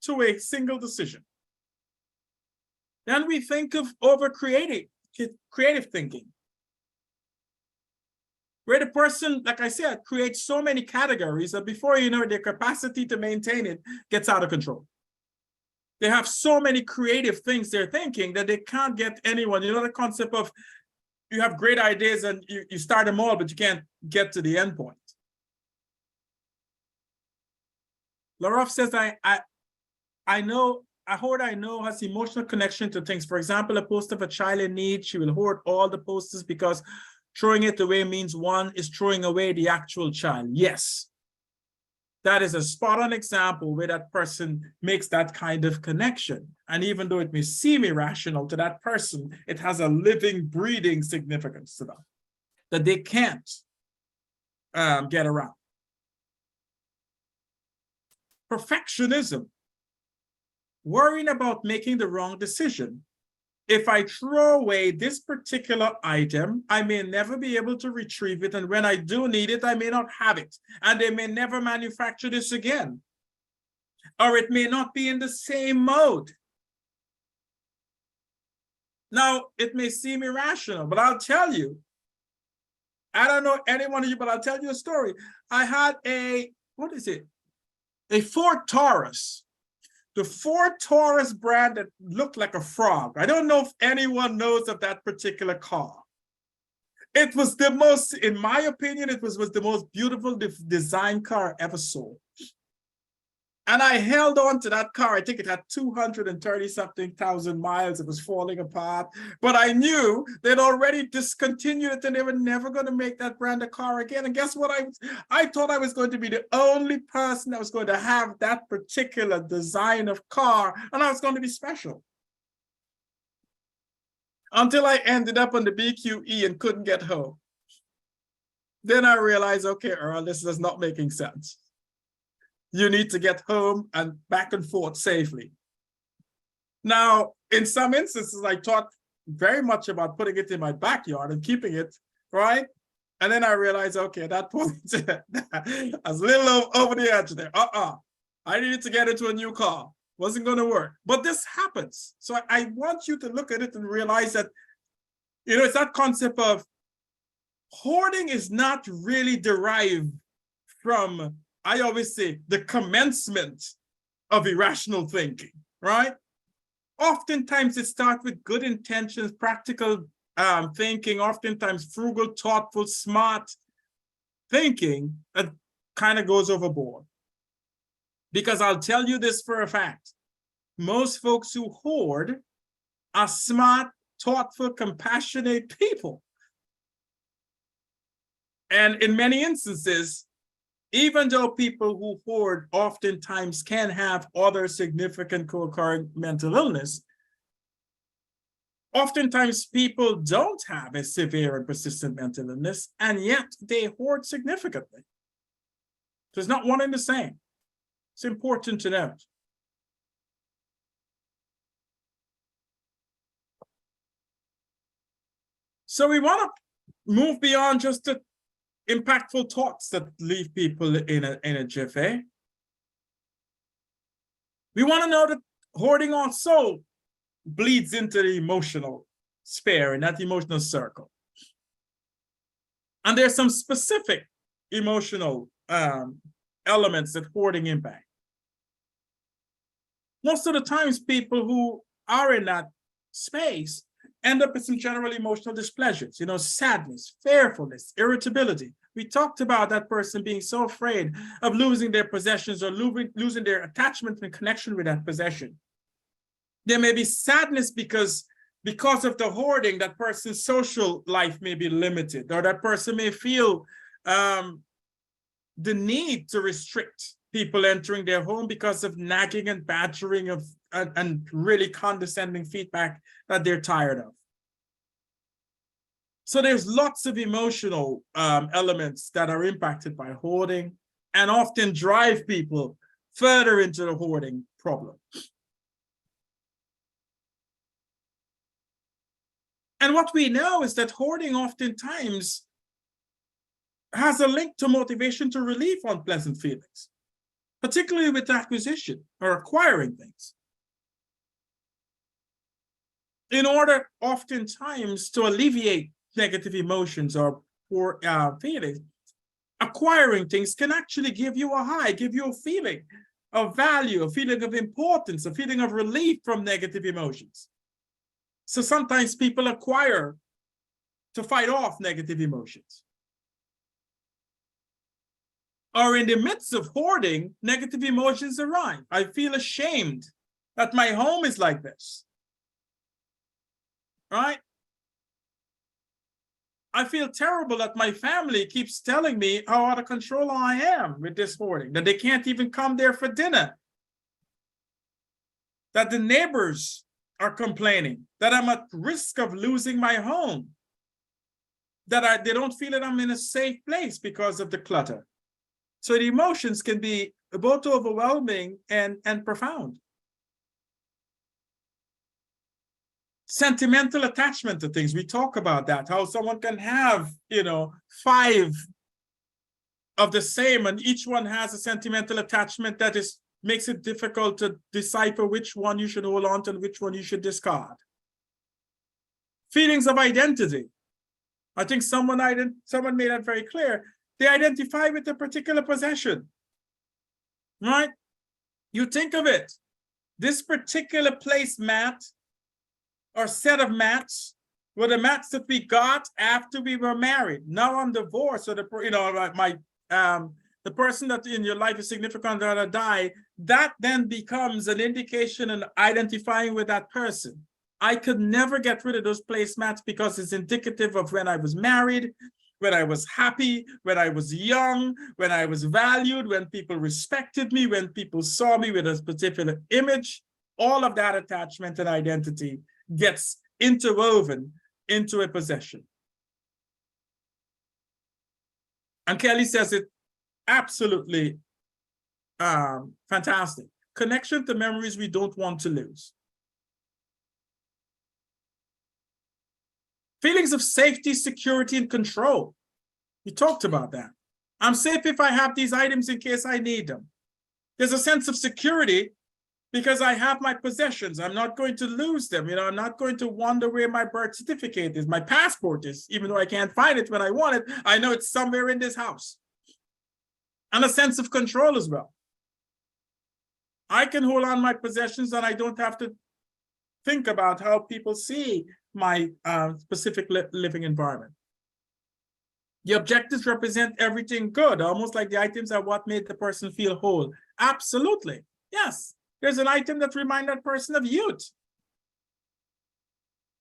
to a single decision. Then we think of creative thinking, where the person, like I said, creates so many categories that before you know it, their capacity to maintain it gets out of control. They have so many creative things they're thinking that they can't get anyone. You know the concept of you have great ideas and you start them all, but you can't get to the end point. Laroff says, I know, a hoarder I know has emotional connection to things. For example, a poster of a child in need, she will hoard all the posters because throwing it away means one is throwing away the actual child. Yes. That is a spot-on example where that person makes that kind of connection. And even though it may seem irrational to that person, it has a living, breathing significance to them that they can't get around. Perfectionism, worrying about making the wrong decision. If I throw away this particular item, I may never be able to retrieve it. And when I do need it, I may not have it. And they may never manufacture this again. Or it may not be in the same mode. Now, it may seem irrational, but I'll tell you, I don't know any one of you, but I'll tell you a story. I had a Ford Taurus. The Ford Taurus brand that looked like a frog. I don't know if anyone knows of that particular car. It was the most, in my opinion, it was the most beautiful design car I ever saw. And I held on to that car. I think it had 230-something thousand miles. It was falling apart. But I knew they'd already discontinued it and they were never going to make that brand of car again. And guess what? I thought I was going to be the only person that was going to have that particular design of car. And I was going to be special. Until I ended up on the BQE and couldn't get home. Then I realized, okay, Earl, this is not making sense. You need to get home and back and forth safely. Now, in some instances, I thought very much about putting it in my backyard and keeping it, right? And then I realized, okay, at that point, I was a little over the edge there. I needed to get into a new car. Wasn't going to work. But this happens. So I want you to look at it and realize that, it's that concept of hoarding is not really derived from, I always say, the commencement of irrational thinking, right? Oftentimes it starts with good intentions, practical thinking, oftentimes frugal, thoughtful, smart thinking that kind of goes overboard. Because I'll tell you this for a fact, most folks who hoard are smart, thoughtful, compassionate people. And in many instances, even though people who hoard oftentimes can have other significant co-occurring mental illness, oftentimes people don't have a severe and persistent mental illness, and yet they hoard significantly. So it's not one and the same. It's important to note. So we want to move beyond just the impactful thoughts that leave people in a jiffy. We want to know that hoarding also bleeds into the emotional sphere, in that emotional circle. And there's some specific emotional elements that hoarding impact. Most of the times, people who are in that space end up with some general emotional displeasures, sadness, fearfulness, irritability. We talked about that person being so afraid of losing their possessions or losing their attachment and connection with that possession. There may be sadness because of the hoarding, that person's social life may be limited, or that person may feel the need to restrict people entering their home because of nagging and badgering and really condescending feedback that they're tired of. So there's lots of emotional elements that are impacted by hoarding and often drive people further into the hoarding problem. And what we know is that hoarding oftentimes has a link to motivation to relieve unpleasant feelings, particularly with acquisition or acquiring things. In order oftentimes to alleviate negative emotions or poor feelings, acquiring things can actually give you a high, give you a feeling of value, a feeling of importance, a feeling of relief from negative emotions. So sometimes people acquire to fight off negative emotions. or in the midst of hoarding, negative emotions arise. I feel ashamed that my home is like this, right? I feel terrible that my family keeps telling me how out of control I am with this hoarding, that they can't even come there for dinner, that the neighbors are complaining, that I'm at risk of losing my home, that they don't feel that I'm in a safe place because of the clutter. So the emotions can be both overwhelming and profound. Sentimental attachment to things. We talk about that, how someone can have, 5 of the same, and each one has a sentimental attachment that makes it difficult to decipher which one you should hold on to and which one you should discard. Feelings of identity. I think someone made that very clear. They identify with a particular possession, right? You think of it. This particular placemat or set of mats were the mats that we got after we were married. Now I'm divorced, so the person that in your life is significant other die, that then becomes an indication and identifying with that person. I could never get rid of those placemats because it's indicative of when I was married, when I was happy, when I was young, when I was valued, when people respected me, when people saw me with a particular image. All of that attachment and identity gets interwoven into a possession. And Kelly says it absolutely fantastic. Connection to memories we don't want to lose. Feelings of safety, security, and control. We talked about that. I'm safe if I have these items in case I need them. There's a sense of security because I have my possessions. I'm not going to lose them. I'm not going to wonder where my birth certificate is, my passport is, even though I can't find it when I want it. I know it's somewhere in this house. And a sense of control as well. I can hold on my possessions and I don't have to think about how people see my specific living environment. The objectives represent everything good, almost like the items are what made the person feel whole. Absolutely. Yes. There's an item that reminds that person of youth.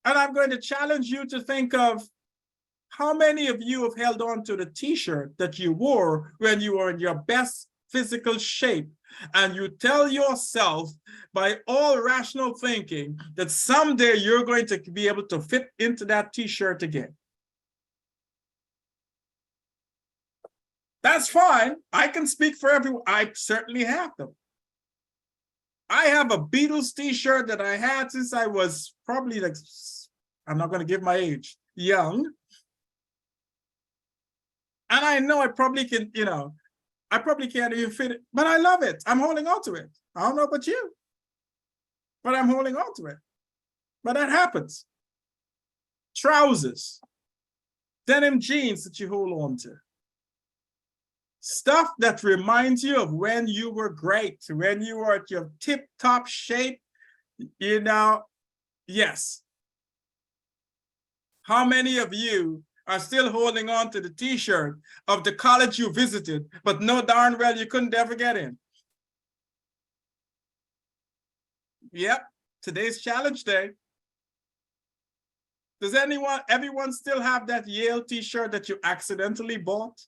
And I'm going to challenge you to think of how many of you have held on to the t-shirt that you wore when you were in your best physical shape, and you tell yourself by all rational thinking that someday you're going to be able to fit into that t-shirt again. That's fine. I can speak for everyone. I certainly have them. I have a Beatles t-shirt that I had since I was probably I'm not going to give my age, young. And I know I probably can, I probably can't even fit it, but I love it. I'm holding on to it. I don't know about you, but I'm holding on to it. But that happens. Trousers, denim jeans that you hold on to. Stuff that reminds you of when you were great, when you were at your tip-top shape, yes. How many of you are still holding on to the t-shirt of the college you visited, but know darn well you couldn't ever get in? Yep, today's challenge day. Does everyone still have that Yale t-shirt that you accidentally bought?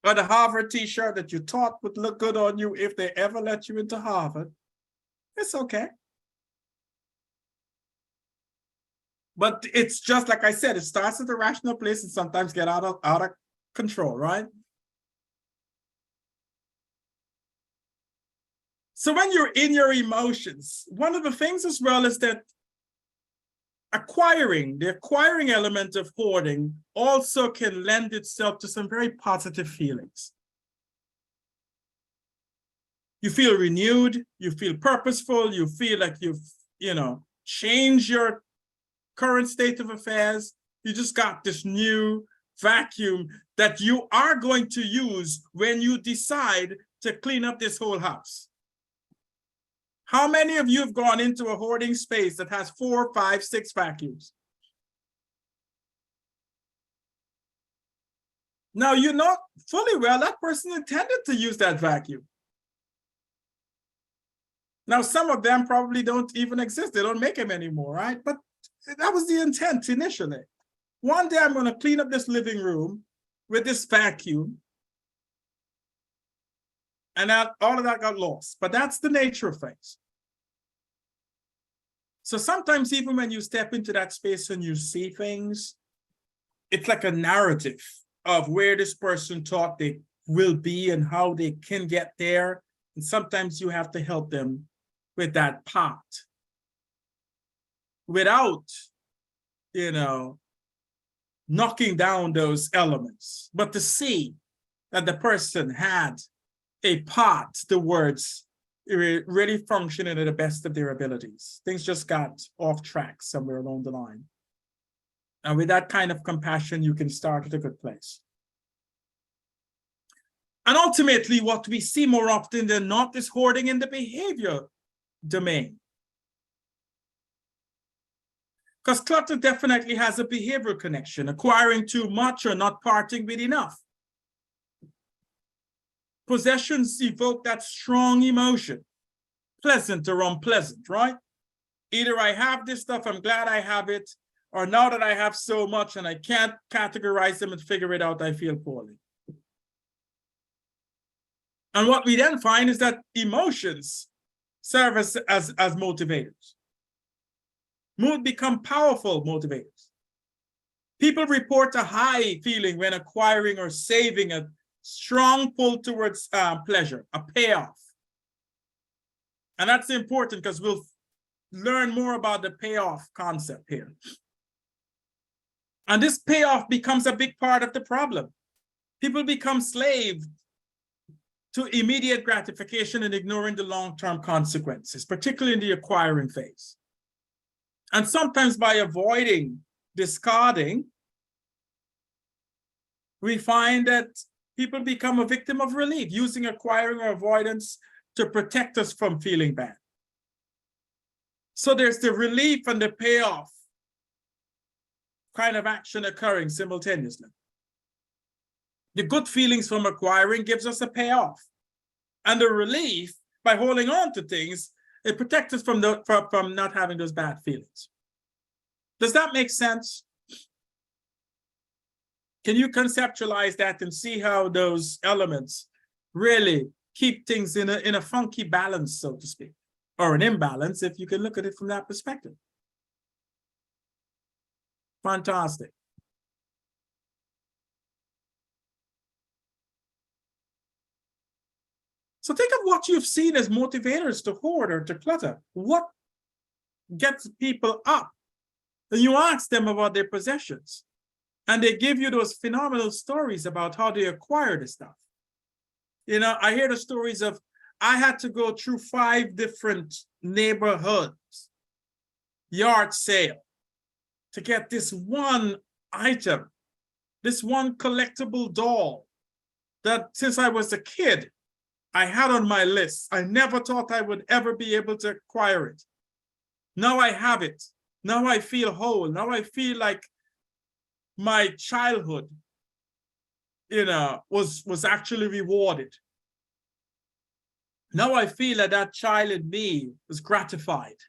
Or the Harvard t-shirt that you thought would look good on you if they ever let you into Harvard? It's okay. But it's just like I said, it starts at a rational place and sometimes get out of control, right? So when you're in your emotions, one of the things as well is that the acquiring element of hoarding also can lend itself to some very positive feelings. You feel renewed, you feel purposeful, you feel like you've, changed your current state of affairs. You just got this new vacuum that you are going to use when you decide to clean up this whole house. How many of you have gone into a hoarding space that has 4, 5, 6 vacuums? Now, you know fully well that person intended to use that vacuum. Now, some of them probably don't even exist. They don't make them anymore, right? But that was the intent initially. One day I'm going to clean up this living room with this vacuum. And all of that got lost. But that's the nature of things. So sometimes even when you step into that space and you see things, it's like a narrative of where this person thought they will be and how they can get there. And sometimes you have to help them with that path without, knocking down those elements, but to see that the person had a path towards really functioning at the best of their abilities. Things just got off track somewhere along the line. And with that kind of compassion, you can start at a good place. And ultimately, what we see more often than not is hoarding in the behavior domain. Because clutter definitely has a behavioral connection, acquiring too much or not parting with enough. Possessions evoke that strong emotion, pleasant or unpleasant, right? Either I have this stuff, I'm glad I have it, or now that I have so much and I can't categorize them and figure it out, I feel poorly. And what we then find is that emotions serve as motivators. Mood become powerful motivators. People report a high feeling when acquiring or saving, a strong pull towards pleasure, a payoff. And that's important because we'll learn more about the payoff concept here. And this payoff becomes a big part of the problem. People become slaves to immediate gratification and ignoring the long-term consequences, particularly in the acquiring phase. And sometimes by avoiding discarding, we find that people become a victim of relief, using acquiring or avoidance to protect us from feeling bad. So there's the relief and the payoff kind of action occurring simultaneously. The good feelings from acquiring gives us a payoff. And the relief, by holding on to things, it protects us from not having those bad feelings. Does that make sense? Can you conceptualize that and see how those elements really keep things in a funky balance, so to speak, or an imbalance, if you can look at it from that perspective? Fantastic. So think of what you've seen as motivators to hoard or to clutter. What gets people up? And you ask them about their possessions, and they give you those phenomenal stories about how they acquire the stuff. I hear the stories of, I had to go through 5 different neighborhoods, yard sale, to get this one item, this one collectible doll that since I was a kid, I had on my list. I never thought I would ever be able to acquire it. Now I have it. Now I feel whole. Now I feel like my childhood, was actually rewarded. Now I feel that child in me was gratified.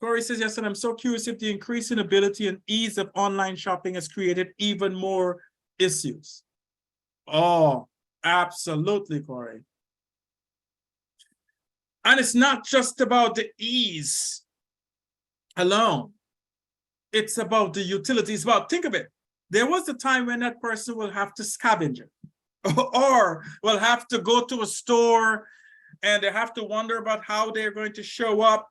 Corey says, yes, and I'm so curious if the increasing ability and ease of online shopping has created even more issues. Oh, absolutely, Corey. And it's not just about the ease alone. It's about the utilities. Well, think of it. There was a time when that person will have to scavenge or will have to go to a store and they have to wonder about how they're going to show up,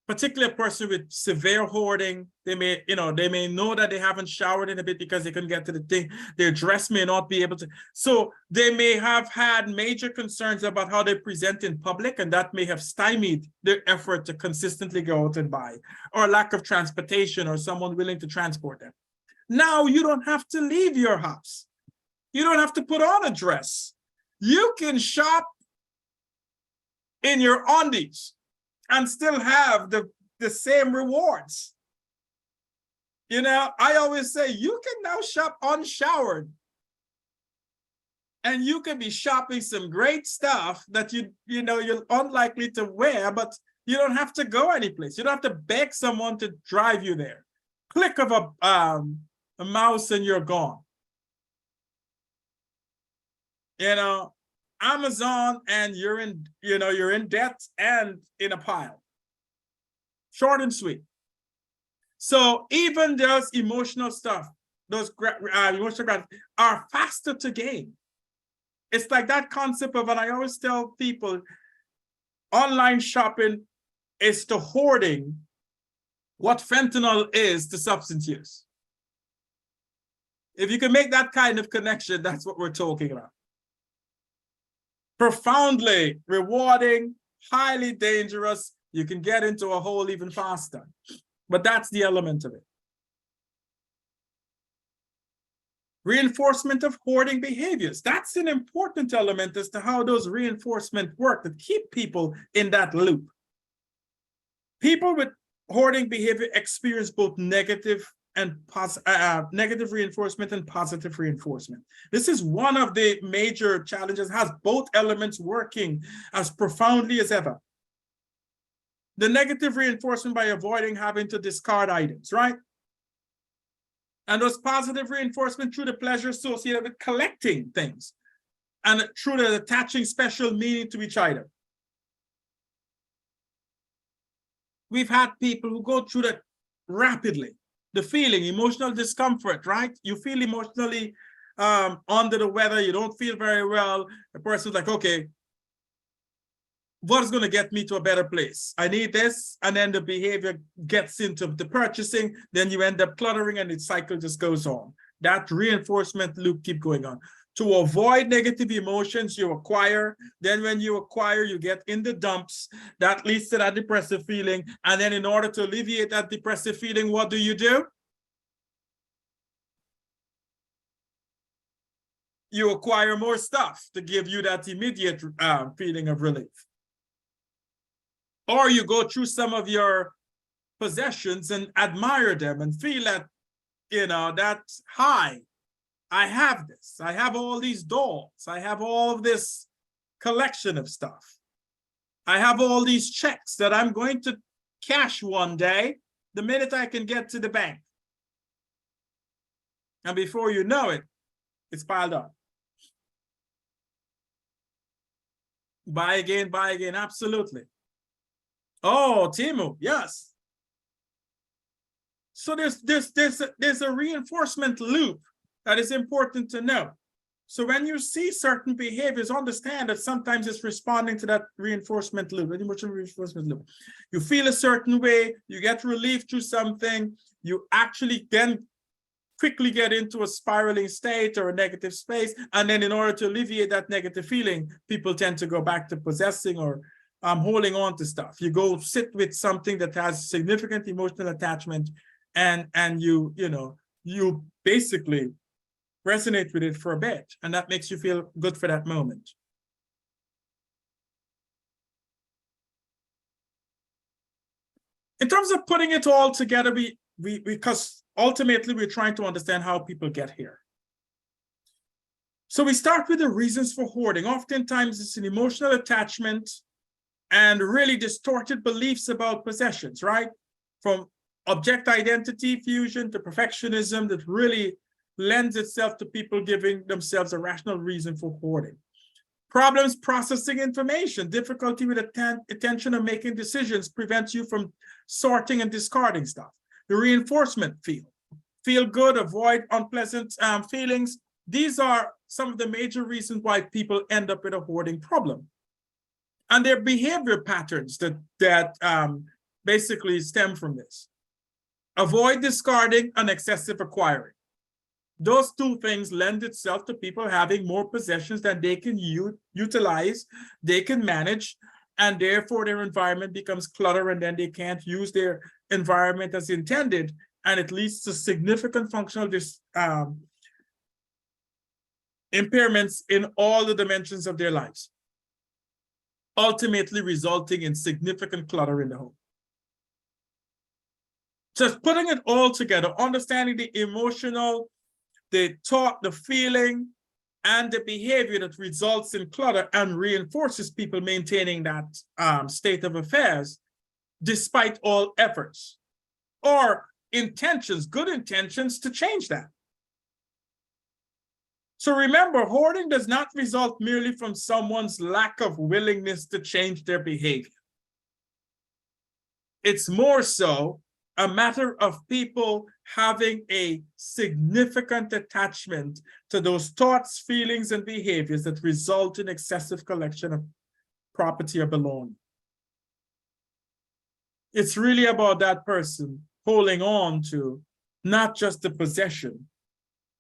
particularly a person with severe hoarding. They may know that they haven't showered in a bit because they couldn't get to the thing. Their dress may not be able to. So they may have had major concerns about how they present in public, and that may have stymied their effort to consistently go out and buy, or lack of transportation or someone willing to transport them. Now you don't have to leave your house. You don't have to put on a dress. You can shop in your undies and still have the same rewards. You know, I always say you can now shop unshowered. And you can be shopping some great stuff that you know you're unlikely to wear, but you don't have to go anyplace. You don't have to beg someone to drive you there. Click of a mouse and you're gone. You know, Amazon and you're in debt and in a pile. Short and sweet. So even those emotional stuff, those emotional gratifications are faster to gain. It's like that concept of, and I always tell people, online shopping is to hoarding what fentanyl is to substance use. If you can make that kind of connection, that's what we're talking about. Profoundly rewarding, highly dangerous. You can get into a hole even faster. But that's the element of it. Reinforcement of hoarding behaviors. That's an important element as to how those reinforcement work that keep people in that loop. People with hoarding behavior experience both negative reinforcement and positive reinforcement. This is one of the major challenges, has both elements working as profoundly as ever. The negative reinforcement by avoiding having to discard items, right? And those positive reinforcement through the pleasure associated with collecting things and through the attaching special meaning to each item. We've had people who go through that rapidly. The feeling, emotional discomfort, right? You feel emotionally under the weather, you don't feel very well. The person's like, okay, what is going to get me to a better place? I need this. And then the behavior gets into the purchasing. Then you end up cluttering and the cycle just goes on. That reinforcement loop keeps going on. To avoid negative emotions, you acquire. Then when you acquire, you get in the dumps. That leads to that depressive feeling. And then in order to alleviate that depressive feeling, what do? You acquire more stuff to give you that immediate feeling of relief. Or you go through some of your possessions and admire them and feel that, you know, that high. I have this. I have all these dolls. I have all of this collection of stuff. I have all these checks that I'm going to cash one day the minute I can get to the bank. And before you know it, it's piled up. Buy again, absolutely. Oh, Timu, yes. So there's a reinforcement loop that is important to know. So when you see certain behaviors, understand that sometimes it's responding to that reinforcement loop, emotional reinforcement loop. You feel a certain way, you get relief through something, you actually then quickly get into a spiraling state or a negative space. And then in order to alleviate that negative feeling, people tend to go back to possessing or holding on to stuff. You go sit with something that has significant emotional attachment and you basically resonate with it for a bit, and that makes you feel good for that moment. In terms of putting it all together, because ultimately we're trying to understand how people get here. So we start with the reasons for hoarding. Oftentimes it's an emotional attachment and really distorted beliefs about possessions, right? From object identity fusion to perfectionism that really lends itself to people giving themselves a rational reason for hoarding. Problems processing information, difficulty with attention and making decisions prevents you from sorting and discarding stuff. The reinforcement feel good, avoid unpleasant feelings. These are some of the major reasons why people end up with a hoarding problem. And their behavior patterns that basically stem from this. Avoid discarding and excessive acquiring. Those two things lend itself to people having more possessions than they can utilize, they can manage, and therefore their environment becomes clutter, and then they can't use their environment as intended, and it leads to significant functional impairments in all the dimensions of their lives, ultimately resulting in significant clutter in the home. Just putting it all together, understanding the emotional, the thought, the feeling, and the behavior that results in clutter and reinforces people maintaining that state of affairs despite all efforts or intentions, good intentions to change that. So remember, hoarding does not result merely from someone's lack of willingness to change their behavior. It's more so a matter of people having a significant attachment to those thoughts, feelings, and behaviors that result in excessive collection of property or belonging. It's really about that person holding on to not just the possession,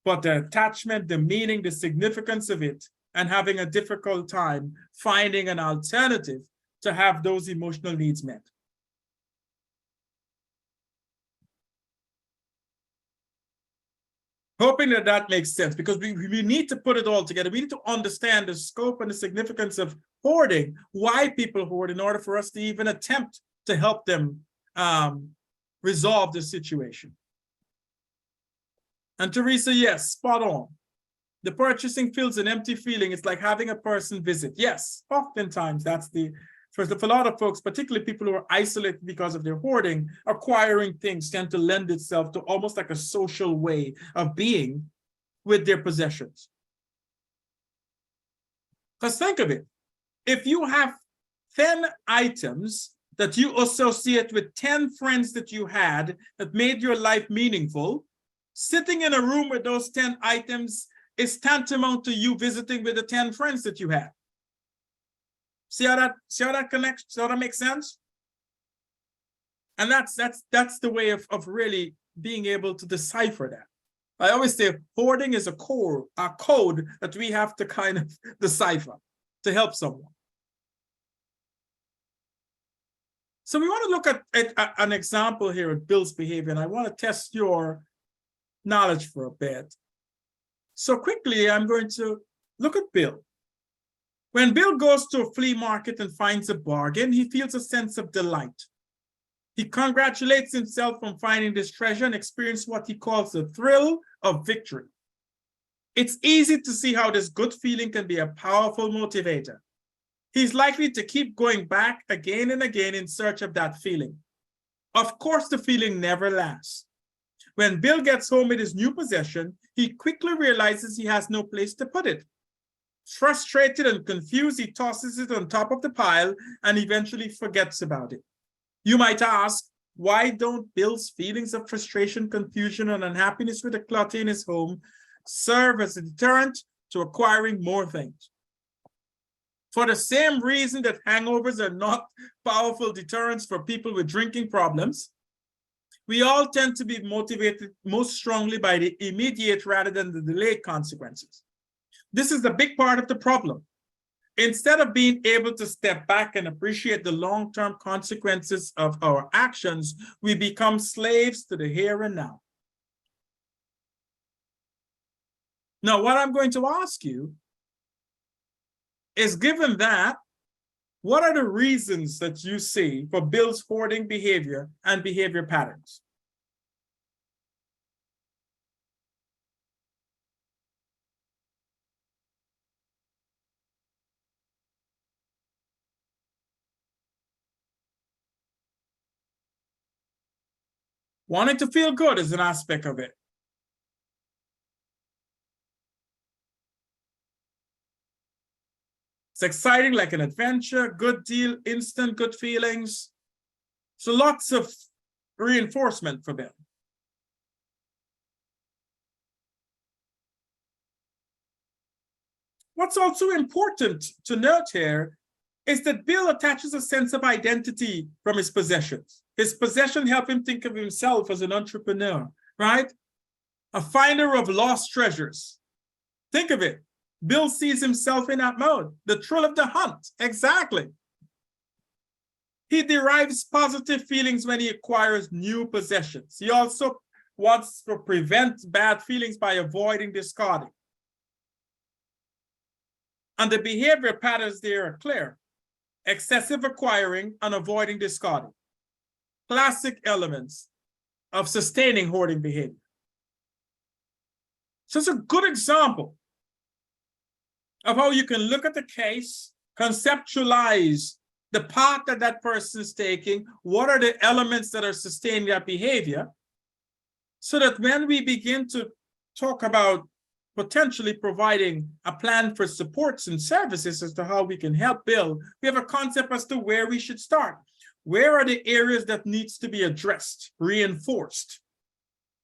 but the attachment, the meaning, the significance of it, and having a difficult time finding an alternative to have those emotional needs met. Hoping that that makes sense, because we need to put it all together. We need to understand the scope and the significance of hoarding, why people hoard, in order for us to even attempt to help them resolve the situation. And Teresa, yes, spot on. The purchasing feels an empty feeling. It's like having a person visit. Yes, oftentimes that's for a lot of folks, particularly people who are isolated because of their hoarding, acquiring things tend to lend itself to almost like a social way of being with their possessions. Because think of it, if you have 10 items that you associate with 10 friends that you had that made your life meaningful, sitting in a room with those 10 items is tantamount to you visiting with the 10 friends that you had. See how that connects? See how that makes sense? And that's the way of really being able to decipher that. I always say hoarding is a code that we have to kind of decipher to help someone. So we want to look at an example here of Bill's behavior, and I want to test your knowledge for a bit. So quickly, I'm going to look at Bill. When Bill goes to a flea market and finds a bargain, he feels a sense of delight. He congratulates himself on finding this treasure and experiences what he calls the thrill of victory. It's easy to see how this good feeling can be a powerful motivator. He's likely to keep going back again and again in search of that feeling. Of course, the feeling never lasts. When Bill gets home with his new possession, he quickly realizes he has no place to put it. Frustrated and confused, he tosses it on top of the pile and eventually forgets about it. You might ask, why don't Bill's feelings of frustration, confusion, and unhappiness with the clutter in his home serve as a deterrent to acquiring more things? For the same reason that hangovers are not powerful deterrents for people with drinking problems, we all tend to be motivated most strongly by the immediate rather than the delayed consequences. This is a big part of the problem. Instead of being able to step back and appreciate the long-term consequences of our actions, we become slaves to the here and now. Now, what I'm going to ask you is, given that, what are the reasons that you see for Bill's hoarding behavior and behavior patterns? Wanting to feel good is an aspect of it. It's exciting, like an adventure, good deal, instant good feelings. So lots of reinforcement for Bill. What's also important to note here is that Bill attaches a sense of identity from his possessions. His possession help him think of himself as an entrepreneur, right? A finder of lost treasures. Think of it. Bill sees himself in that mode, the thrill of the hunt, exactly. He derives positive feelings when he acquires new possessions. He also wants to prevent bad feelings by avoiding discarding. And the behavior patterns there are clear. Excessive acquiring and avoiding discarding. Classic elements of sustaining hoarding behavior. So it's a good example of how you can look at the case, conceptualize the path that that person is taking, what are the elements that are sustaining that behavior, so that when we begin to talk about potentially providing a plan for supports and services as to how we can help build, we have a concept as to where we should start. Where are the areas that needs to be addressed, reinforced?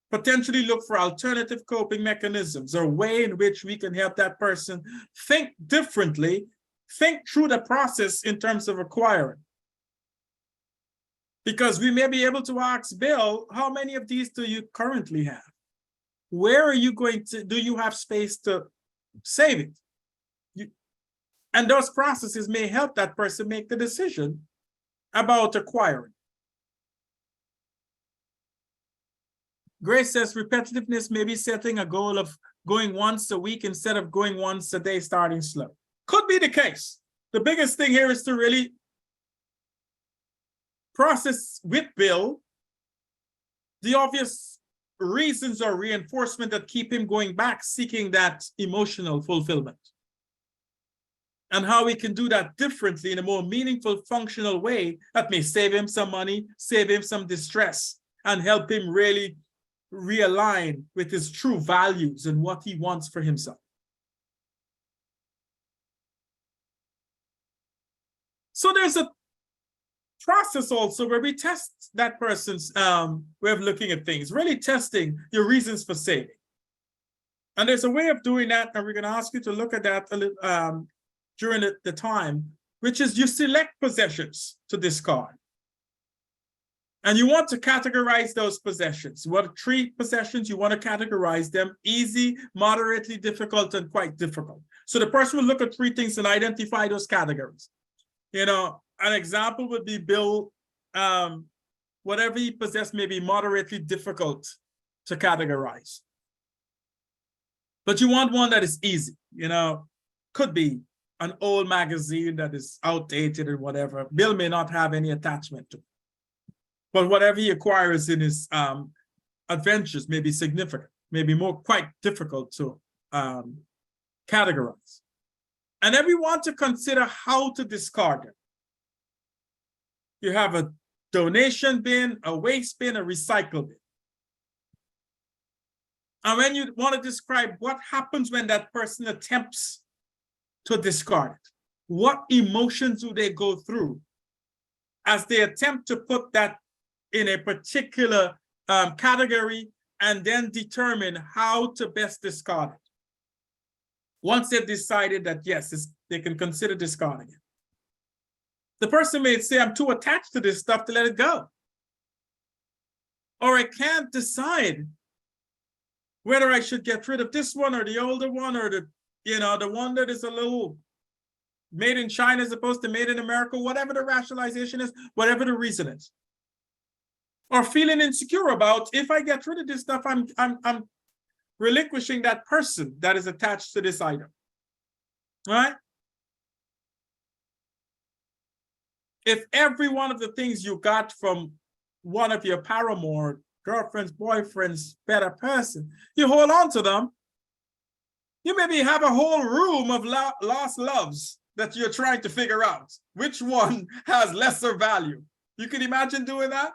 Potentially look for alternative coping mechanisms or a way in which we can help that person think differently, think through the process in terms of acquiring. Because we may be able to ask Bill, how many of these do you currently have? Where are you going to, do you have space to save it? And those processes may help that person make the decision about acquiring. Grace says repetitiveness may be setting a goal of going once a week instead of going once a day, starting slow. Could be the case. The biggest thing here is to really process with Bill the obvious reasons or reinforcement that keep him going back, seeking that emotional fulfillment. And how we can do that differently in a more meaningful, functional way that may save him some money, save him some distress, and help him really realign with his true values and what he wants for himself. So there's a process also where we test that person's way of looking at things, really testing your reasons for saving. And there's a way of doing that, and we're going to ask you to look at that a little, during the time, which is you select possessions to discard. And you want to categorize those possessions. What 3 possessions, you want to categorize them: easy, moderately difficult, and quite difficult. So the person will look at 3 things and identify those categories. You know, an example would be Bill, whatever he possessed may be moderately difficult to categorize. But you want one that is easy, you know, could be an old magazine that is outdated or whatever. Bill may not have any attachment to it. But whatever he acquires in his adventures may be significant, may be quite difficult to categorize. And then we want to consider how to discard them. You have a donation bin, a waste bin, a recycle bin. And when you want to describe what happens when that person attempts to discard it, what emotions do they go through as they attempt to put that in a particular category and then determine how to best discard it. Once they've decided that, yes, they can consider discarding it. The person may say, I'm too attached to this stuff to let it go. Or I can't decide whether I should get rid of this one or the older one or the one that is a little made in China as opposed to made in America, whatever the rationalization is, whatever the reason is. Or feeling insecure about, if I get rid of this stuff, I'm relinquishing that person that is attached to this item. All right? If every one of the things you got from one of your paramour, girlfriends, boyfriends, better person, you hold on to them, you maybe have a whole room of lost loves that you're trying to figure out. Which one has lesser value? You can imagine doing that?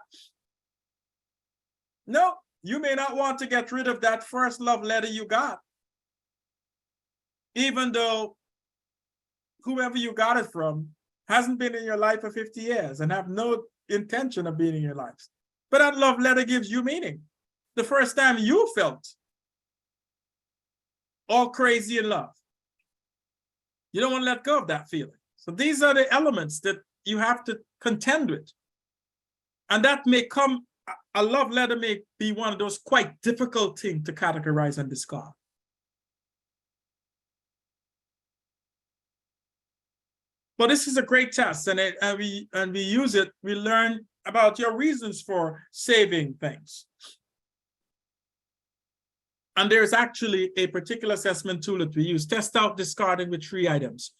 No, you may not want to get rid of that first love letter you got. Even though whoever you got it from hasn't been in your life for 50 years and have no intention of being in your life. But that love letter gives you meaning. The first time you felt all crazy in love. You don't want to let go of that feeling. So these are the elements that you have to contend with. And that may come, a love letter may be one of those quite difficult things to categorize and discard. But this is a great test, and we use it. We learn about your reasons for saving things. And there's actually a particular assessment tool that we use. Test out discarding with 3 items.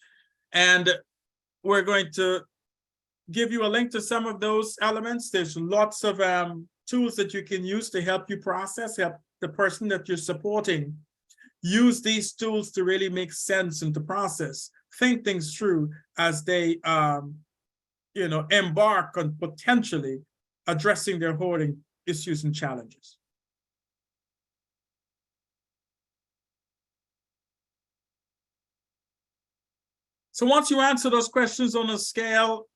And we're going to give you a link to some of those elements. There's lots of tools that you can use to help you process, help the person that you're supporting use these tools to really make sense and to process, think things through as they embark on potentially addressing their hoarding issues and challenges. So once you answer those questions on a scale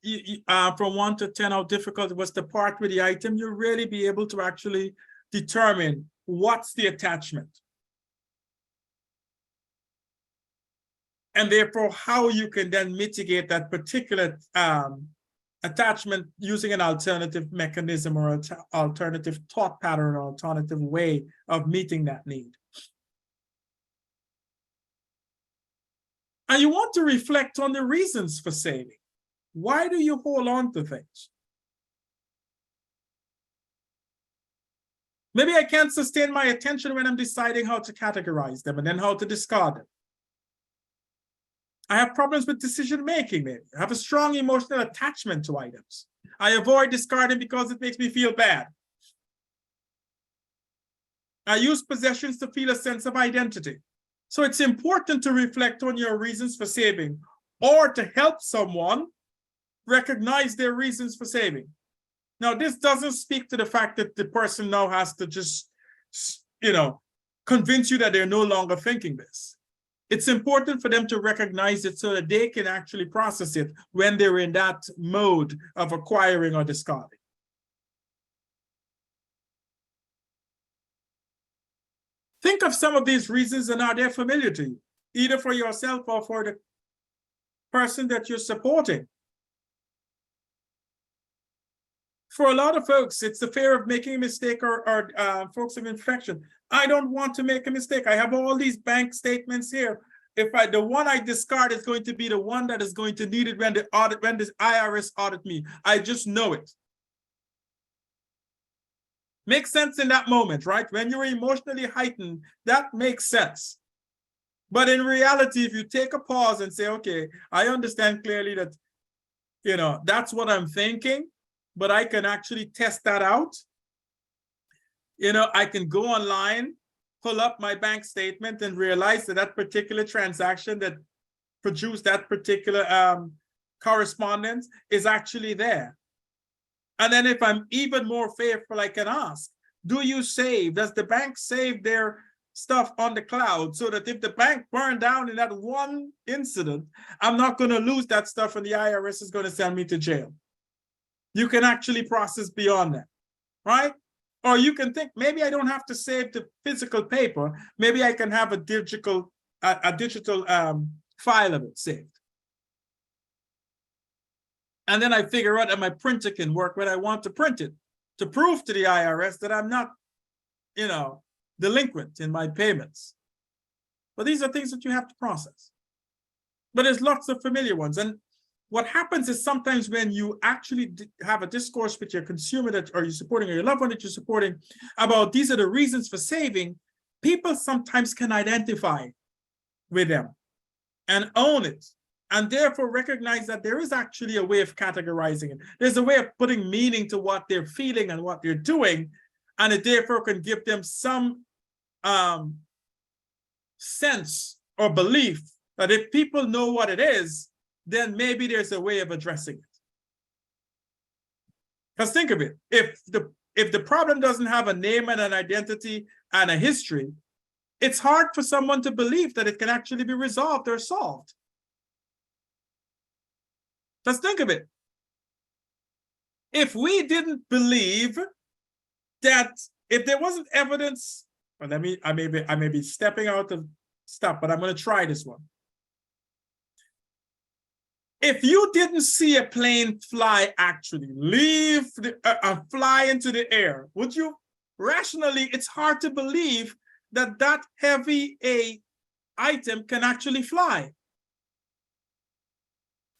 from 1 to 10, how difficult was the part with the item, you'll really be able to actually determine what's the attachment. And therefore, how you can then mitigate that particular attachment using an alternative mechanism or an alternative thought pattern or alternative way of meeting that need. And you want to reflect on the reasons for saving. Why do you hold on to things? Maybe I can't sustain my attention when I'm deciding how to categorize them and then how to discard them. I have problems with decision making, maybe. I have a strong emotional attachment to items. I avoid discarding because it makes me feel bad. I use possessions to feel a sense of identity. So it's important to reflect on your reasons for saving or to help someone recognize their reasons for saving. Now, this doesn't speak to the fact that the person now has to just, convince you that they're no longer thinking this. It's important for them to recognize it so that they can actually process it when they're in that mode of acquiring or discarding. Think of some of these reasons and are they familiar to you, either for yourself or for the person that you're supporting. For a lot of folks, it's the fear of making a mistake or folks of infection. I don't want to make a mistake. I have all these bank statements here. The one I discard is going to be the one that is going to need it when the IRS audit me. I just know it. Makes sense in that moment, right? When you're emotionally heightened, that makes sense. But in reality, if you take a pause and say, okay, I understand clearly that, that's what I'm thinking, but I can actually test that out. I can go online, pull up my bank statement and realize that that particular transaction that produced that particular correspondence is actually there. And then if I'm even more faithful, I can ask, do you save? Does the bank save their stuff on the cloud so that if the bank burned down in that one incident, I'm not going to lose that stuff and the IRS is going to send me to jail? You can actually process beyond that, right? Or you can think, maybe I don't have to save the physical paper. Maybe I can have a digital file of it saved. And then I figure out that my printer can work when I want to print it to prove to the IRS that I'm not, delinquent in my payments. But these are things that you have to process. But there's lots of familiar ones. And what happens is sometimes when you actually have a discourse with your consumer that or you're supporting or your loved one that you're supporting about these are the reasons for saving, people sometimes can identify with them and own it. And therefore recognize that there is actually a way of categorizing it. There's a way of putting meaning to what they're feeling and what they're doing. And it therefore can give them some sense or belief that if people know what it is, then maybe there's a way of addressing it. Because think of it, if the problem doesn't have a name and an identity and a history, it's hard for someone to believe that it can actually be resolved or solved. Just think of it. If we didn't believe that if there wasn't evidence, well, I may be stepping out of stuff, but I'm going to try this one. If you didn't see a plane fly actually leave fly into the air, would you rationally? It's hard to believe that that heavy item can actually fly.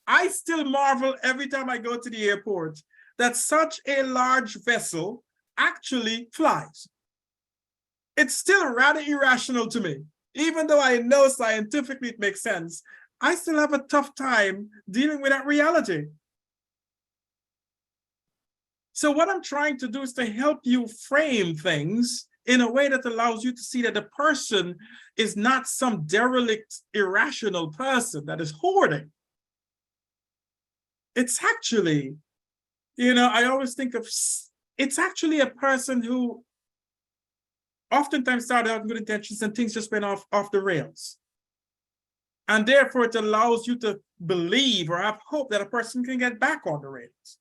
I still marvel every time I go to the airport that such a large vessel actually flies. It's still rather irrational to me. Even though I know scientifically it makes sense, I still have a tough time dealing with that reality. So what I'm trying to do is to help you frame things in a way that allows you to see that the person is not some derelict, irrational person that is hoarding. It's actually, I always think of, it's actually a person who oftentimes started out with good intentions and things just went off the rails. And therefore it allows you to believe or have hope that a person can get back on the rails.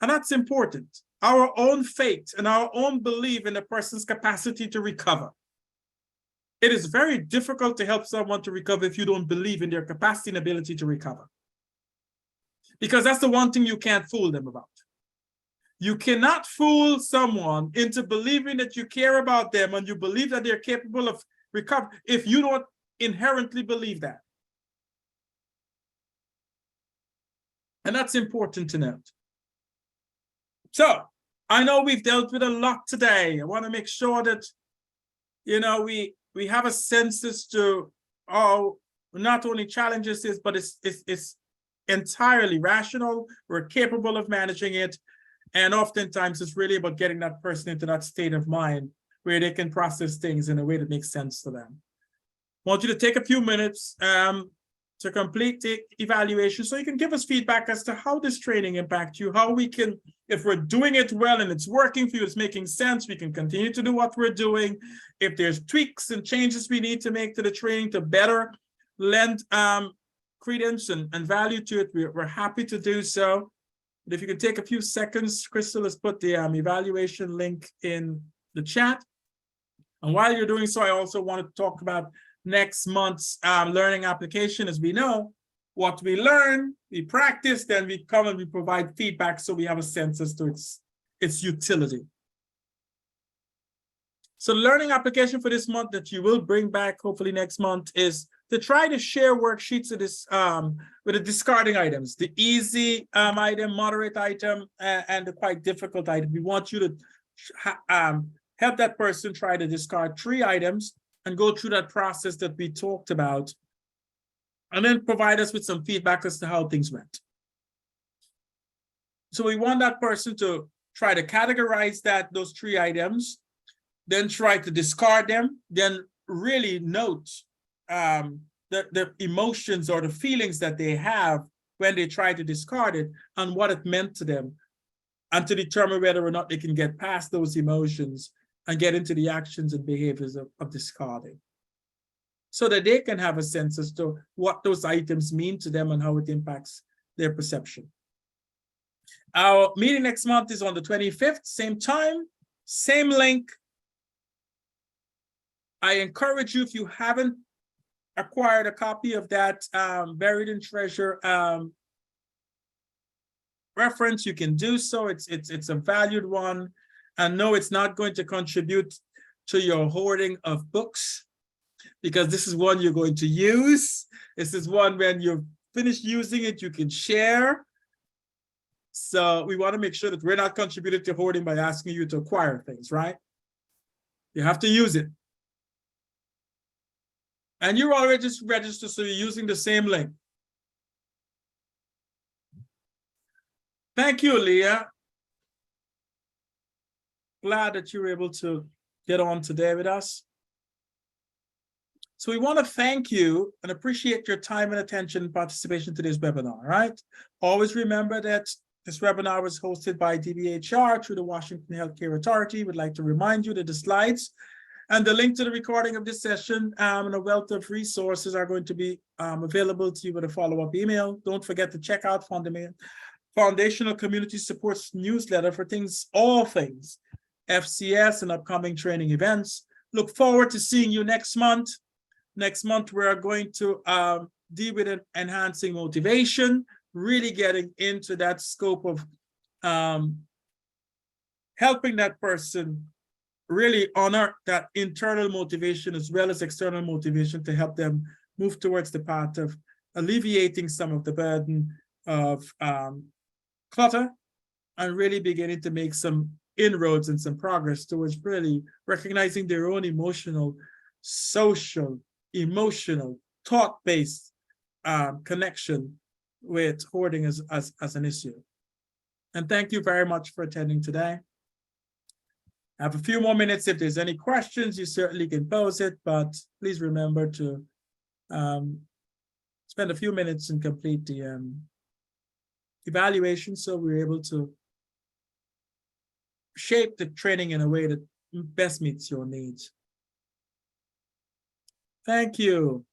And that's important. Our own faith and our own belief in a person's capacity to recover. It is very difficult to help someone to recover if you don't believe in their capacity and ability to recover. Because that's the one thing you can't fool them about. You cannot fool someone into believing that you care about them and you believe that they're capable of recovery if you don't inherently believe that. And that's important to note. So I know we've dealt with a lot today. I want to make sure that, we have a sense as to how not only challenges this, but it's entirely rational. We're capable of managing it. And oftentimes it's really about getting that person into that state of mind where they can process things in a way that makes sense to them. I want you to take a few minutes to complete the evaluation so you can give us feedback as to how this training impacts you, how we can, if we're doing it well and it's working for you, it's making sense, we can continue to do what we're doing. If there's tweaks and changes we need to make to the training to better lend credence and value to it, we're happy to do so. But if you can take a few seconds, Crystal has put the evaluation link in the chat. And while you're doing so, I also want to talk about next month's learning application. As we know, what we learn, we practice, then we come and we provide feedback so we have a sense as to its utility. So the learning application for this month that you will bring back hopefully next month is to try to share worksheets of this with the discarding items, the easy item, moderate item, and the quite difficult item. We want you to help that person try to discard 3 items and go through that process that we talked about, and then provide us with some feedback as to how things went. So we want that person to try to categorize those 3 items, then try to discard them, then really note the emotions or the feelings that they have when they try to discard it and what it meant to them, and to determine whether or not they can get past those emotions and get into the actions and behaviors of discarding, so that they can have a sense as to what those items mean to them and how it impacts their perception. Our meeting next month is on the 25th, same time, same link. I encourage you, if you haven't acquired a copy of that Buried in Treasure reference, you can do so. It's a valued one. And no, it's not going to contribute to your hoarding of books, because this is one you're going to use. This is one when you've finished using it, you can share. So we want to make sure that we're not contributing to hoarding by asking you to acquire things, right? You have to use it. And you're already registered, so you're using the same link. Thank you, Leah. Glad that you were able to get on today with us. So we want to thank you and appreciate your time and attention and participation to this webinar, right? Always remember that this webinar was hosted by DBHR through the Washington Healthcare Authority. We'd like to remind you that the slides and the link to the recording of this session and a wealth of resources are going to be available to you with a follow-up email. Don't forget to check out Foundational Community Supports newsletter for all things FCS and upcoming training events. Look forward to seeing you next month. Next month, we are going to deal with enhancing motivation, really getting into that scope of helping that person really honor that internal motivation as well as external motivation to help them move towards the path of alleviating some of the burden of clutter and really beginning to make some inroads and some progress towards really recognizing their own emotional, social, thought-based connection with hoarding as an issue. And thank you very much for attending today. I have a few more minutes. If there's any questions, you certainly can pose it, but please remember to spend a few minutes and complete the evaluation so we're able to shape the training in a way that best meets your needs. Thank you.